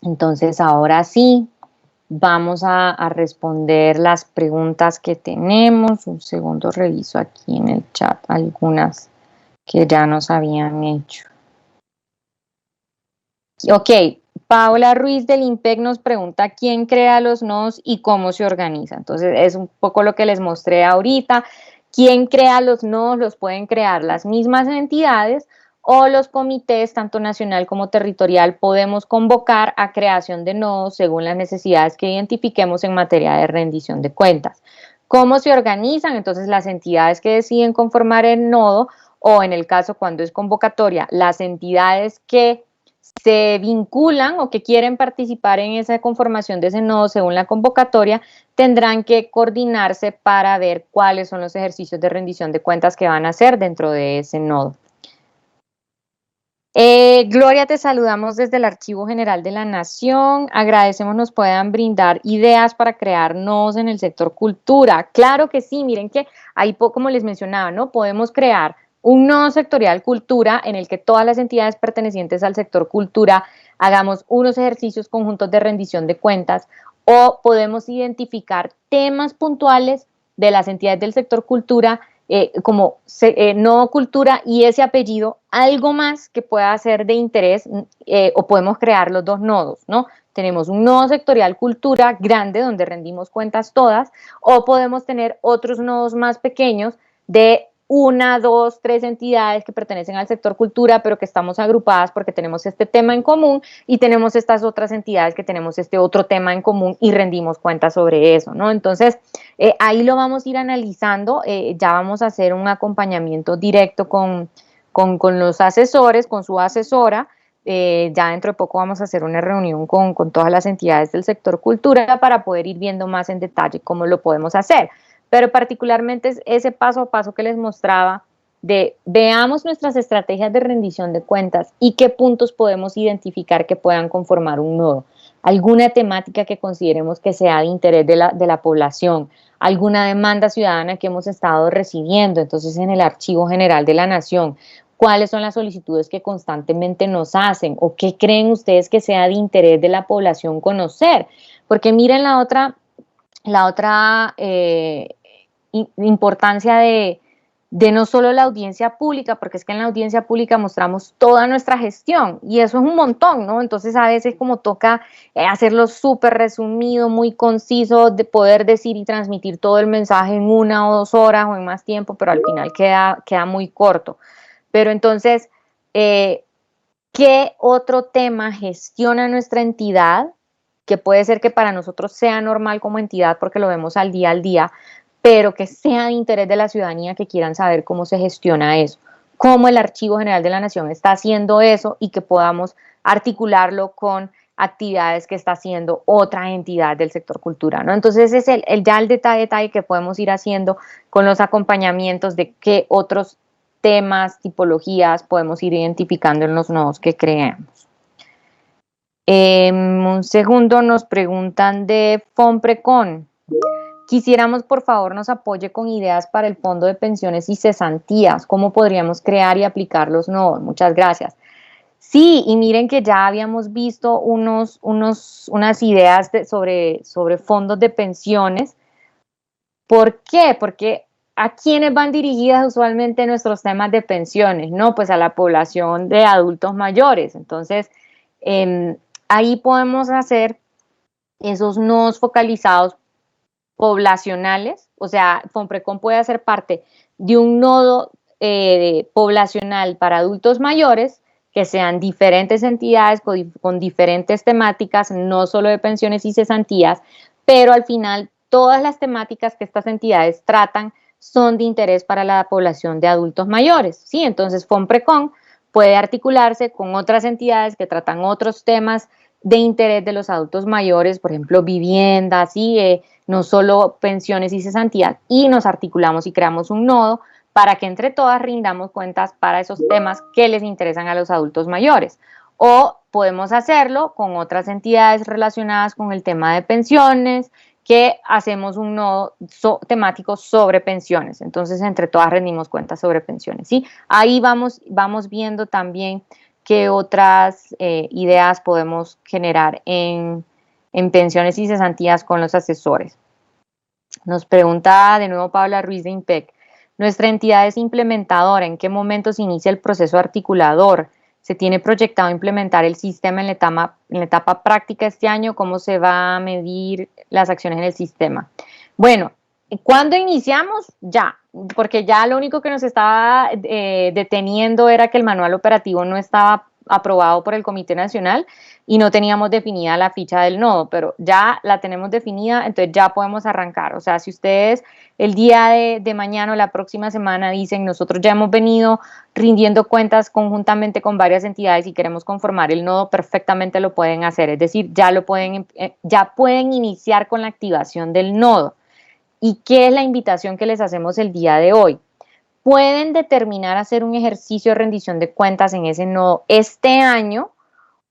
Entonces, ahora sí, vamos a responder las preguntas que tenemos. Un segundo, reviso aquí en el chat algunas que ya nos habían hecho. Ok, Paula Ruiz del IMPEC nos pregunta quién crea los nodos y cómo se organiza. Entonces, es un poco lo que les mostré ahorita. ¿Quién crea los nodos? Los pueden crear las mismas entidades o los comités, tanto nacional como territorial, podemos convocar a creación de nodos según las necesidades que identifiquemos en materia de rendición de cuentas. ¿Cómo se organizan? Entonces, las entidades que deciden conformar el nodo, o en el caso cuando es convocatoria, las entidades que se vinculan o que quieren participar en esa conformación de ese nodo según la convocatoria, tendrán que coordinarse para ver cuáles son los ejercicios de rendición de cuentas que van a hacer dentro de ese nodo. Gloria, te saludamos desde el Archivo General de la Nación. Agradecemos nos puedan brindar ideas para crear nodos en el sector cultura. Claro que sí, miren que ahí, como les mencionaba, ¿no? Podemos crear un nodo sectorial cultura en el que todas las entidades pertenecientes al sector cultura hagamos unos ejercicios conjuntos de rendición de cuentas, o podemos identificar temas puntuales de las entidades del sector cultura como nodo cultura y ese apellido, algo más que pueda ser de interés, o podemos crear los dos nodos, ¿no? Tenemos un nodo sectorial cultura grande donde rendimos cuentas todas, o podemos tener otros nodos más pequeños de 1, 2, 3 entidades que pertenecen al sector cultura, pero que estamos agrupadas porque tenemos este tema en común y tenemos estas otras entidades que tenemos este otro tema en común y rendimos cuentas sobre eso, ¿no? Entonces, ahí lo vamos a ir analizando, ya vamos a hacer un acompañamiento directo con los asesores, con su asesora. Ya dentro de poco vamos a hacer una reunión con todas las entidades del sector cultura para poder ir viendo más en detalle cómo lo podemos hacer. Pero particularmente ese paso a paso que les mostraba de veamos nuestras estrategias de rendición de cuentas y qué puntos podemos identificar que puedan conformar un nodo. Alguna temática que consideremos que sea de interés de la población, alguna demanda ciudadana que hemos estado recibiendo, entonces en el Archivo General de la Nación, cuáles son las solicitudes que constantemente nos hacen o qué creen ustedes que sea de interés de la población conocer, porque miren la otra importancia de no solo la audiencia pública, porque es que en la audiencia pública mostramos toda nuestra gestión y eso es un montón, ¿no? Entonces a veces como toca hacerlo súper resumido, muy conciso, de poder decir y transmitir todo el mensaje en 1 o 2 horas o en más tiempo, pero al final queda muy corto. Pero entonces, ¿qué otro tema gestiona nuestra entidad? Que puede ser que para nosotros sea normal como entidad porque lo vemos al día, pero que sea de interés de la ciudadanía que quieran saber cómo se gestiona eso, cómo el Archivo General de la Nación está haciendo eso y que podamos articularlo con actividades que está haciendo otra entidad del sector cultura, ¿no? Entonces es ya el detalle que podemos ir haciendo con los acompañamientos de qué otros temas, tipologías podemos ir identificando en los nodos que creemos. Un segundo, nos preguntan de FOMPRECON. Quisiéramos, por favor, nos apoye con ideas para el Fondo de Pensiones y Cesantías. ¿Cómo podríamos crear y aplicar los nodos? Muchas gracias. Sí, y miren que ya habíamos visto unas ideas sobre fondos de pensiones. ¿Por qué? Porque ¿a quiénes van dirigidas usualmente nuestros temas de pensiones? No, pues a la población de adultos mayores. Entonces, ahí podemos hacer esos nodos focalizados poblacionales, o sea, FOMPRECON puede hacer parte de un nodo poblacional para adultos mayores, que sean diferentes entidades con diferentes temáticas, no solo de pensiones y cesantías, pero al final todas las temáticas que estas entidades tratan son de interés para la población de adultos mayores, ¿sí? Entonces, FOMPRECON puede articularse con otras entidades que tratan otros temas de interés de los adultos mayores, por ejemplo, viviendas, ¿sí? No solo pensiones y cesantías, y nos articulamos y creamos un nodo para que entre todas rindamos cuentas para esos temas que les interesan a los adultos mayores. O podemos hacerlo con otras entidades relacionadas con el tema de pensiones, que hacemos un nodo temático sobre pensiones. Entonces, entre todas rendimos cuentas sobre pensiones, ¿sí? Ahí vamos viendo también qué otras ideas podemos generar en pensiones y cesantías con los asesores. Nos pregunta de nuevo Paula Ruiz de IMPEC. Nuestra entidad es implementadora. ¿En qué momento se inicia el proceso articulador? ¿Se tiene proyectado implementar el sistema en la etapa práctica este año? ¿Cómo se va a medir las acciones en el sistema? Bueno, ¿cuándo iniciamos? Ya, porque ya lo único que nos estaba deteniendo era que el manual operativo no estaba aprobado por el Comité Nacional y no teníamos definida la ficha del nodo, pero ya la tenemos definida, entonces ya podemos arrancar. O sea, si ustedes el día de mañana o la próxima semana dicen, nosotros ya hemos venido rindiendo cuentas conjuntamente con varias entidades y queremos conformar el nodo, perfectamente lo pueden hacer, es decir, ya pueden iniciar con la activación del nodo. ¿Y qué es la invitación que les hacemos el día de hoy? Pueden determinar hacer un ejercicio de rendición de cuentas en ese nodo este año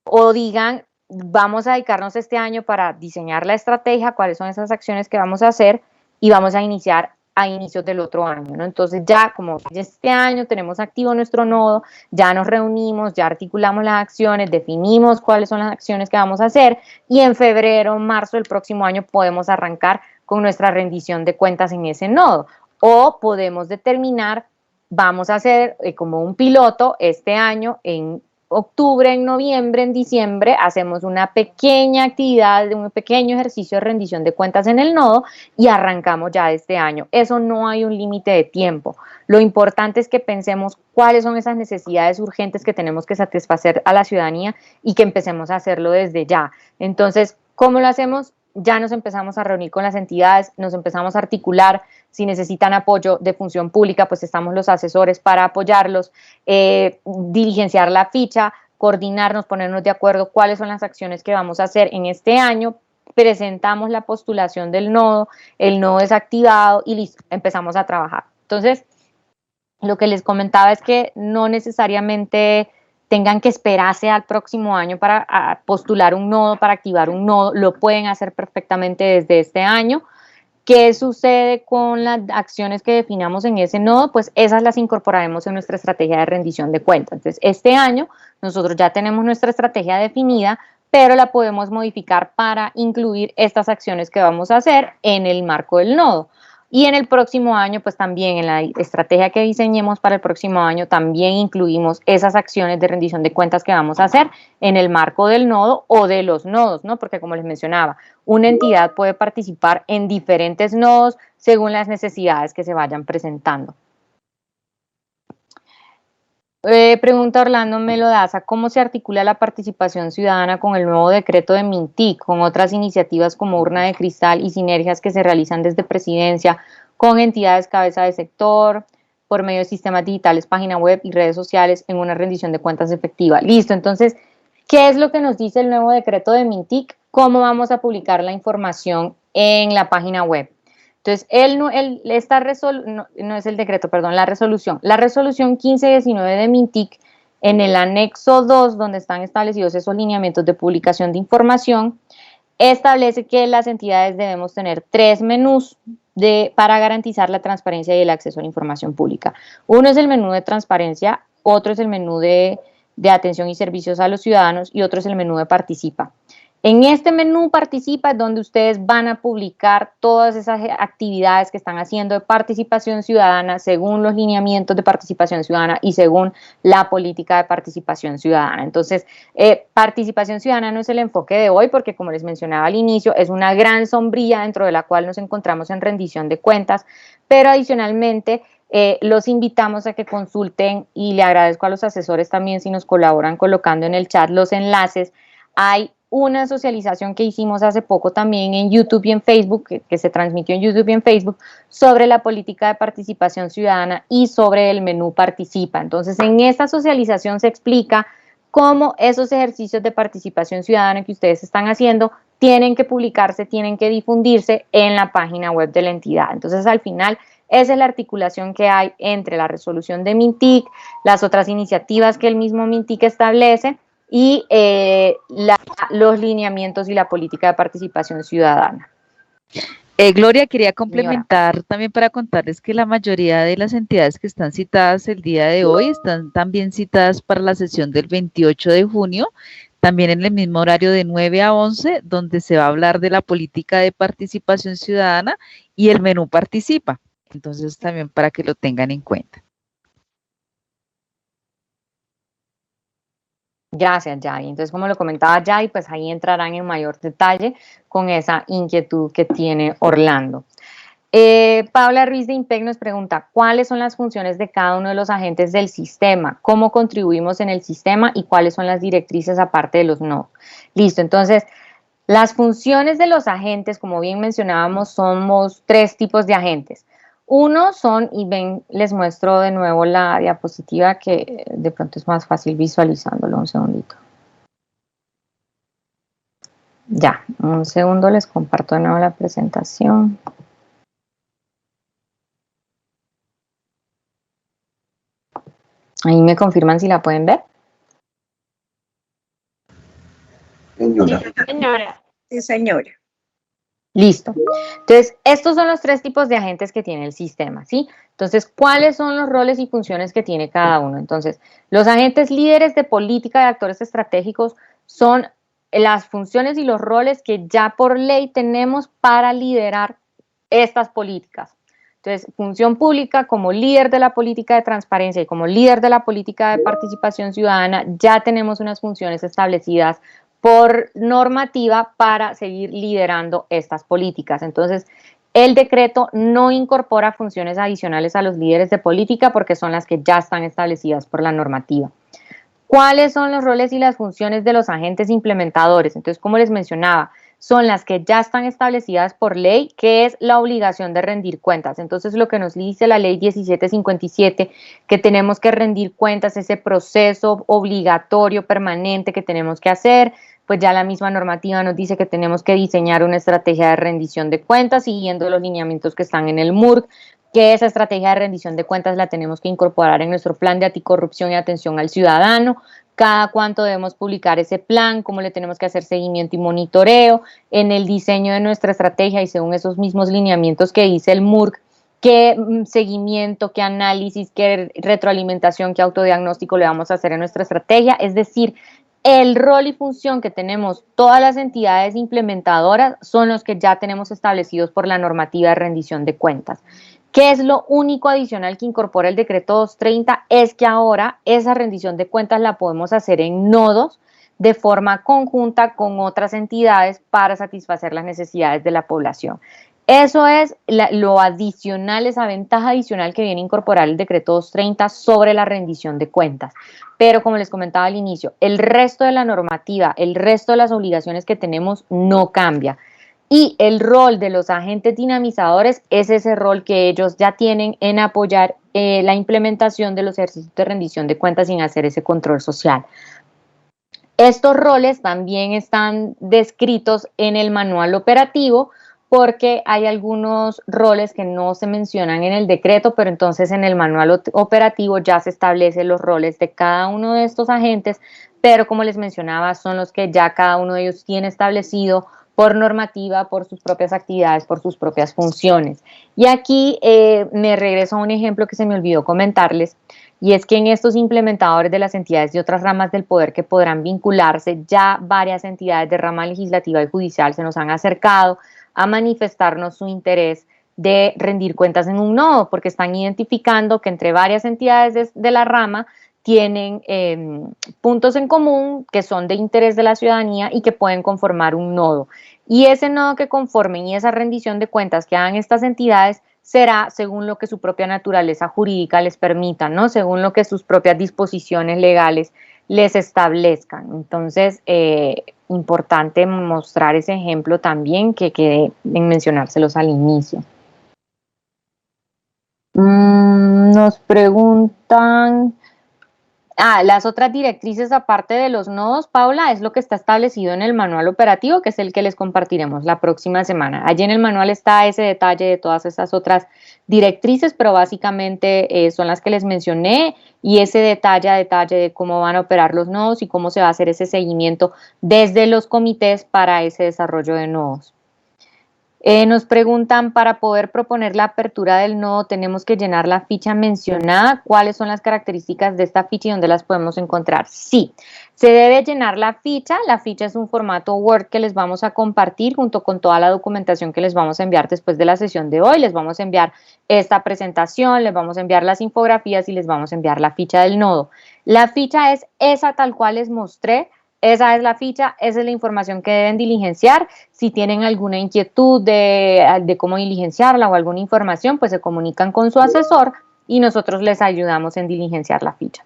o digan, vamos a dedicarnos este año para diseñar la estrategia, cuáles son esas acciones que vamos a hacer y vamos a iniciar a inicios del otro año, ¿no? Entonces ya como este año tenemos activo nuestro nodo, ya nos reunimos, ya articulamos las acciones, definimos cuáles son las acciones que vamos a hacer y en febrero, marzo del próximo año podemos arrancar con nuestra rendición de cuentas en ese nodo. O podemos determinar, vamos a hacer como un piloto este año, en octubre, en noviembre, en diciembre, hacemos una pequeña actividad, un pequeño ejercicio de rendición de cuentas en el nodo y arrancamos ya este año. Eso no hay un límite de tiempo. Lo importante es que pensemos cuáles son esas necesidades urgentes que tenemos que satisfacer a la ciudadanía y que empecemos a hacerlo desde ya. Entonces, ¿cómo lo hacemos? Ya nos empezamos a reunir con las entidades, nos empezamos a articular. Si necesitan apoyo de función pública, pues estamos los asesores para apoyarlos, diligenciar la ficha, coordinarnos, ponernos de acuerdo cuáles son las acciones que vamos a hacer en este año, presentamos la postulación del nodo, el nodo es activado y listo, empezamos a trabajar. Entonces, lo que les comentaba es que no necesariamente tengan que esperarse al próximo año para postular un nodo, para activar un nodo, lo pueden hacer perfectamente desde este año. ¿Qué sucede con las acciones que definamos en ese nodo? Pues esas las incorporaremos en nuestra estrategia de rendición de cuentas. Entonces, este año nosotros ya tenemos nuestra estrategia definida, pero la podemos modificar para incluir estas acciones que vamos a hacer en el marco del nodo. Y en el próximo año, pues también en la estrategia que diseñemos para el próximo año, también incluimos esas acciones de rendición de cuentas que vamos a hacer en el marco del nodo o de los nodos, ¿no? Porque como les mencionaba, una entidad puede participar en diferentes nodos según las necesidades que se vayan presentando. Pregunta Orlando Melodaza, ¿cómo se articula la participación ciudadana con el nuevo decreto de MINTIC, con otras iniciativas como Urna de Cristal y sinergias que se realizan desde Presidencia, con entidades cabeza de sector, por medio de sistemas digitales, página web y redes sociales en una rendición de cuentas efectiva? Listo, entonces, ¿qué es lo que nos dice el nuevo decreto de MINTIC? ¿Cómo vamos a publicar la información en la página web? Entonces, no es el decreto, perdón, la resolución. La resolución 1519 de MINTIC, en el anexo 2, donde están establecidos esos lineamientos de publicación de información, establece que las entidades debemos tener 3 menús para garantizar la transparencia y el acceso a la información pública. Uno es el menú de transparencia, otro es el menú de atención y servicios a los ciudadanos y otro es el menú de participa. En este menú participa es donde ustedes van a publicar todas esas actividades que están haciendo de participación ciudadana según los lineamientos de participación ciudadana y según la política de participación ciudadana. Entonces, participación ciudadana no es el enfoque de hoy porque, como les mencionaba al inicio, es una gran sombrilla dentro de la cual nos encontramos en rendición de cuentas, pero adicionalmente los invitamos a que consulten y le agradezco a los asesores también si nos colaboran colocando en el chat los enlaces. Hay una socialización que hicimos hace poco también en YouTube y en Facebook, que se transmitió en YouTube y en Facebook, sobre la política de participación ciudadana y sobre el menú participa. Entonces, en esta socialización se explica cómo esos ejercicios de participación ciudadana que ustedes están haciendo tienen que publicarse, tienen que difundirse en la página web de la entidad. Entonces, al final, esa es la articulación que hay entre la resolución de MINTIC, las otras iniciativas que el mismo MINTIC establece, y los lineamientos y la política de participación ciudadana. Gloria, quería complementar también para contarles que la mayoría de las entidades que están citadas el día de hoy están también citadas para la sesión del 28 de junio, también en el mismo horario de 9 a 11, donde se va a hablar de la política de participación ciudadana y el menú participa. Entonces, también para que lo tengan en cuenta. Gracias, Yadi. Entonces, como lo comentaba Yadi, pues ahí entrarán en mayor detalle con esa inquietud que tiene Orlando. Paula Ruiz de IMPEC nos pregunta, ¿cuáles son las funciones de cada uno de los agentes del sistema? ¿Cómo contribuimos en el sistema? ¿Y cuáles son las directrices aparte de los nodos? Listo, entonces, las funciones de los agentes, como bien mencionábamos, somos 3 tipos de agentes. Uno son, y ven, les muestro de nuevo la diapositiva que de pronto es más fácil visualizándolo, un segundito. Ya, un segundo, les comparto de nuevo la presentación. Ahí me confirman si la pueden ver. Señora. Señora. Sí, señora. Listo. Entonces, estos son los 3 tipos de agentes que tiene el sistema, ¿sí? Entonces, ¿cuáles son los roles y funciones que tiene cada uno? Entonces, los agentes líderes de política de actores estratégicos son las funciones y los roles que ya por ley tenemos para liderar estas políticas. Entonces, función pública como líder de la política de transparencia y como líder de la política de participación ciudadana, ya tenemos unas funciones establecidas por normativa para seguir liderando estas políticas. Entonces, el decreto no incorpora funciones adicionales a los líderes de política porque son las que ya están establecidas por la normativa. ¿Cuáles son los roles y las funciones de los agentes implementadores? Entonces, como les mencionaba, son las que ya están establecidas por ley, que es la obligación de rendir cuentas. Entonces, lo que nos dice la ley 1757, que tenemos que rendir cuentas, ese proceso obligatorio, permanente que tenemos que hacer, pues ya la misma normativa nos dice que tenemos que diseñar una estrategia de rendición de cuentas siguiendo los lineamientos que están en el MURC, que esa estrategia de rendición de cuentas la tenemos que incorporar en nuestro plan de anticorrupción y atención al ciudadano. Cada cuánto debemos publicar ese plan, cómo le tenemos que hacer seguimiento y monitoreo en el diseño de nuestra estrategia y según esos mismos lineamientos que dice el MURC, qué seguimiento, qué análisis, qué retroalimentación, qué autodiagnóstico le vamos a hacer en nuestra estrategia. Es decir, el rol y función que tenemos todas las entidades implementadoras son los que ya tenemos establecidos por la normativa de rendición de cuentas. ¿Qué es lo único adicional que incorpora el decreto 230? Es que ahora esa rendición de cuentas la podemos hacer en nodos de forma conjunta con otras entidades para satisfacer las necesidades de la población. Eso es lo adicional, esa ventaja adicional que viene a incorporar el decreto 230 sobre la rendición de cuentas. Pero como les comentaba al inicio, el resto de la normativa, el resto de las obligaciones que tenemos no cambia. Y el rol de los agentes dinamizadores es ese rol que ellos ya tienen en apoyar la implementación de los ejercicios de rendición de cuentas sin hacer ese control social. Estos roles también están descritos en el manual operativo porque hay algunos roles que no se mencionan en el decreto, pero entonces en el manual operativo ya se establecen los roles de cada uno de estos agentes, pero como les mencionaba, son los que ya cada uno de ellos tiene establecido por normativa, por sus propias actividades, por sus propias funciones. Y aquí me regreso a un ejemplo que se me olvidó comentarles, y es que en estos implementadores de las entidades de otras ramas del poder que podrán vincularse, ya varias entidades de rama legislativa y judicial se nos han acercado a manifestarnos su interés de rendir cuentas en un nodo, porque están identificando que entre varias entidades de la rama tienen puntos en común que son de interés de la ciudadanía y que pueden conformar un nodo. Y ese nodo que conformen y esa rendición de cuentas que hagan estas entidades será según lo que su propia naturaleza jurídica les permita, ¿no? Según lo que sus propias disposiciones legales les establezcan. Entonces, importante mostrar ese ejemplo también que quede en mencionárselos al inicio. Nos preguntan... las otras directrices aparte de los nodos, Paula, es lo que está establecido en el manual operativo, que es el que les compartiremos la próxima semana. Allí en el manual está ese detalle de todas esas otras directrices, pero básicamente son las que les mencioné y ese detalle a detalle de cómo van a operar los nodos y cómo se va a hacer ese seguimiento desde los comités para ese desarrollo de nodos. Nos preguntan, para poder proponer la apertura del nodo, ¿tenemos que llenar la ficha mencionada? ¿Cuáles son las características de esta ficha y dónde las podemos encontrar? Sí, se debe llenar la ficha. La ficha es un formato Word que les vamos a compartir junto con toda la documentación que les vamos a enviar después de la sesión de hoy. Les vamos a enviar esta presentación, les vamos a enviar las infografías y les vamos a enviar la ficha del nodo. La ficha es esa tal cual les mostré. Esa es la ficha, esa es la información que deben diligenciar. Si tienen alguna inquietud de cómo diligenciarla o alguna información, pues se comunican con su asesor y nosotros les ayudamos en diligenciar la ficha.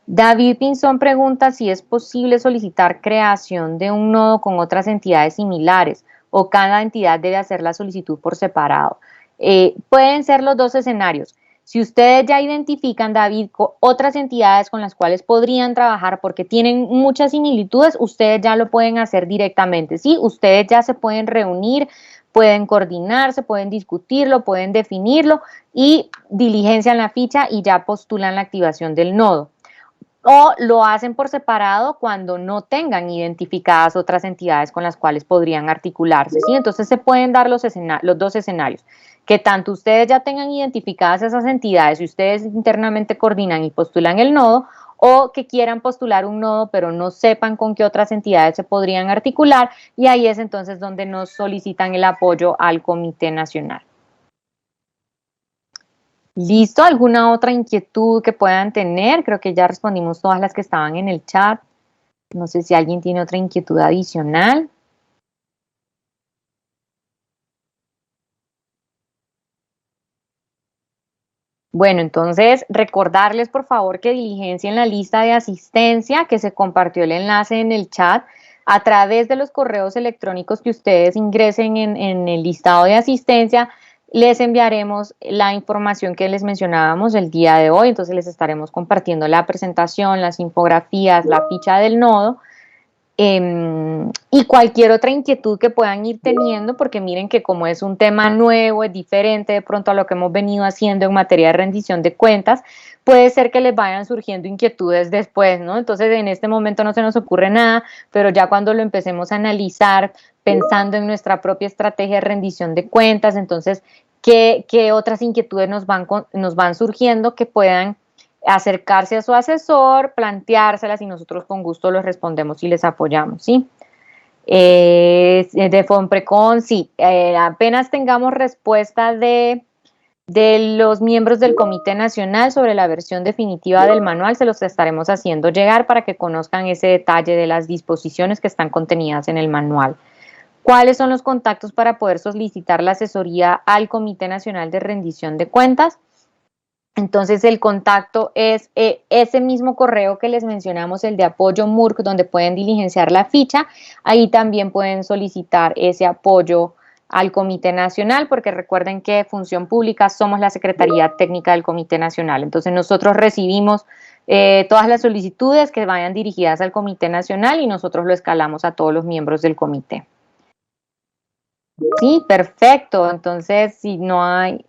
David Pinzón pregunta si es posible solicitar creación de un nodo con otras entidades similares o cada entidad debe hacer la solicitud por separado. Pueden ser los dos escenarios. Si ustedes ya identifican, David, otras entidades con las cuales podrían trabajar porque tienen muchas similitudes, ustedes ya lo pueden hacer directamente, ¿sí? Ustedes ya se pueden reunir, pueden coordinarse, pueden discutirlo, pueden definirlo y diligencian la ficha y ya postulan la activación del nodo. O lo hacen por separado cuando no tengan identificadas otras entidades con las cuales podrían articularse, ¿sí? Entonces se pueden dar los dos escenarios. Que tanto ustedes ya tengan identificadas esas entidades y ustedes internamente coordinan y postulan el nodo, o que quieran postular un nodo pero no sepan con qué otras entidades se podrían articular, y ahí es entonces donde nos solicitan el apoyo al Comité Nacional. ¿Listo? ¿Alguna otra inquietud que puedan tener? Creo que ya respondimos todas las que estaban en el chat. No sé si alguien tiene otra inquietud adicional. Bueno, entonces recordarles por favor que diligencien la lista de asistencia, que se compartió el enlace en el chat. a través de los correos electrónicos que ustedes ingresen en el listado de asistencia, les enviaremos la información que les mencionábamos el día de hoy. Entonces les estaremos compartiendo la presentación, las infografías, la ficha del nodo, y cualquier otra inquietud que puedan ir teniendo, porque miren que como es un tema nuevo, es diferente de pronto a lo que hemos venido haciendo en materia de rendición de cuentas, puede ser que les vayan surgiendo inquietudes después, ¿no? Entonces en este momento no se nos ocurre nada, pero ya cuando lo empecemos a analizar, pensando en nuestra propia estrategia de rendición de cuentas, entonces, ¿qué otras inquietudes nos van surgiendo que puedan acercarse a su asesor, planteárselas y nosotros con gusto los respondemos y les apoyamos, ¿sí? De FOMPRECON, sí, apenas tengamos respuesta de los miembros del Comité Nacional sobre la versión definitiva del manual, se los estaremos haciendo llegar para que conozcan ese detalle de las disposiciones que están contenidas en el manual. ¿Cuáles son los contactos para poder solicitar la asesoría al Comité Nacional de Rendición de Cuentas? Entonces el contacto es ese mismo correo que les mencionamos, el de apoyo MURC, donde pueden diligenciar la ficha. Ahí también pueden solicitar ese apoyo al Comité Nacional, porque recuerden que Función Pública somos la Secretaría Técnica del Comité Nacional. Entonces nosotros recibimos todas las solicitudes que vayan dirigidas al Comité Nacional y nosotros lo escalamos a todos los miembros del comité. Sí, perfecto. Entonces, si no hay...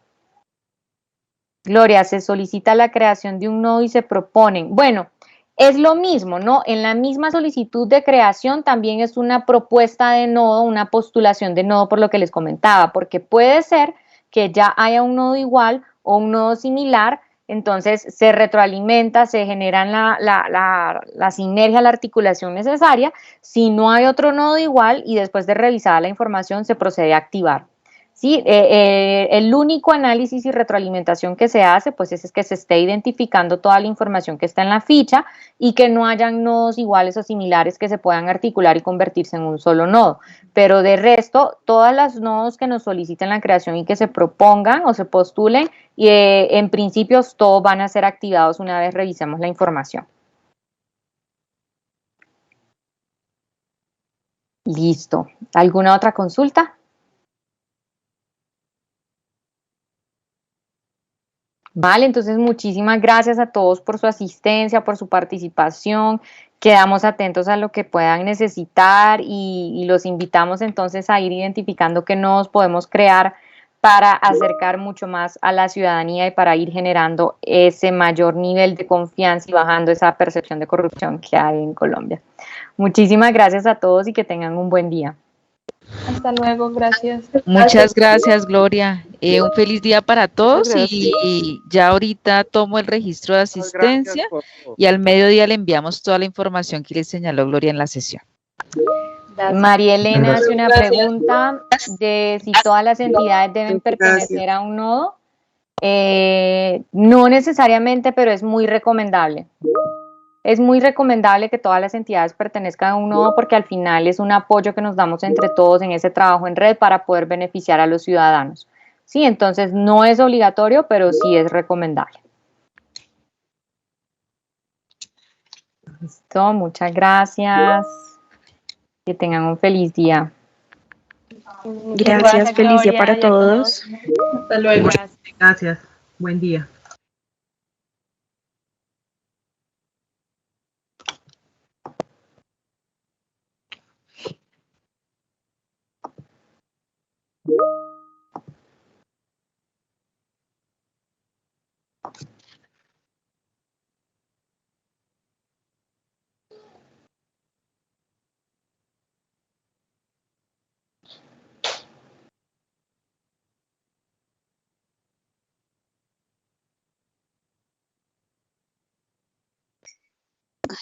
Gloria, se solicita la creación de un nodo y se proponen. Bueno, es lo mismo, ¿no? En la misma solicitud de creación también es una propuesta de nodo, una postulación de nodo, por lo que les comentaba, porque puede ser que ya haya un nodo igual o un nodo similar, entonces se retroalimenta, se generan la sinergia, la articulación necesaria. Si no hay otro nodo igual y después de revisada la información se procede a activar. Sí, el único análisis y retroalimentación que se hace, pues es que se esté identificando toda la información que está en la ficha y que no hayan nodos iguales o similares que se puedan articular y convertirse en un solo nodo. Pero de resto, todas las nodos que nos soliciten la creación y que se propongan o se postulen, en principio todos van a ser activados una vez revisemos la información. Listo. ¿Alguna otra consulta? Vale, entonces muchísimas gracias a todos por su asistencia, por su participación. Quedamos atentos a lo que puedan necesitar y los invitamos entonces a ir identificando qué nodos podemos crear para acercar mucho más a la ciudadanía y para ir generando ese mayor nivel de confianza y bajando esa percepción de corrupción que hay en Colombia. Muchísimas gracias a todos y que tengan un buen día. Hasta luego, gracias. Muchas gracias, Gloria. Un feliz día para todos y ya ahorita tomo el registro de asistencia y al mediodía le enviamos toda la información que les señaló Gloria en la sesión. María Elena hace una pregunta de si todas las entidades deben pertenecer a un nodo. No necesariamente, pero es muy recomendable. Es muy recomendable que todas las entidades pertenezcan a un nodo porque al final es un apoyo que nos damos entre todos en ese trabajo en red para poder beneficiar a los ciudadanos. Sí, entonces no es obligatorio, pero sí es recomendable. Listo, muchas gracias. Que tengan un feliz día. Gracias, feliz día para todos. Hasta luego. Gracias, buen día.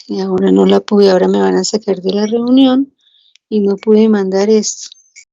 Ay, ahora no la pude, ahora me van a sacar de la reunión y no pude mandar esto.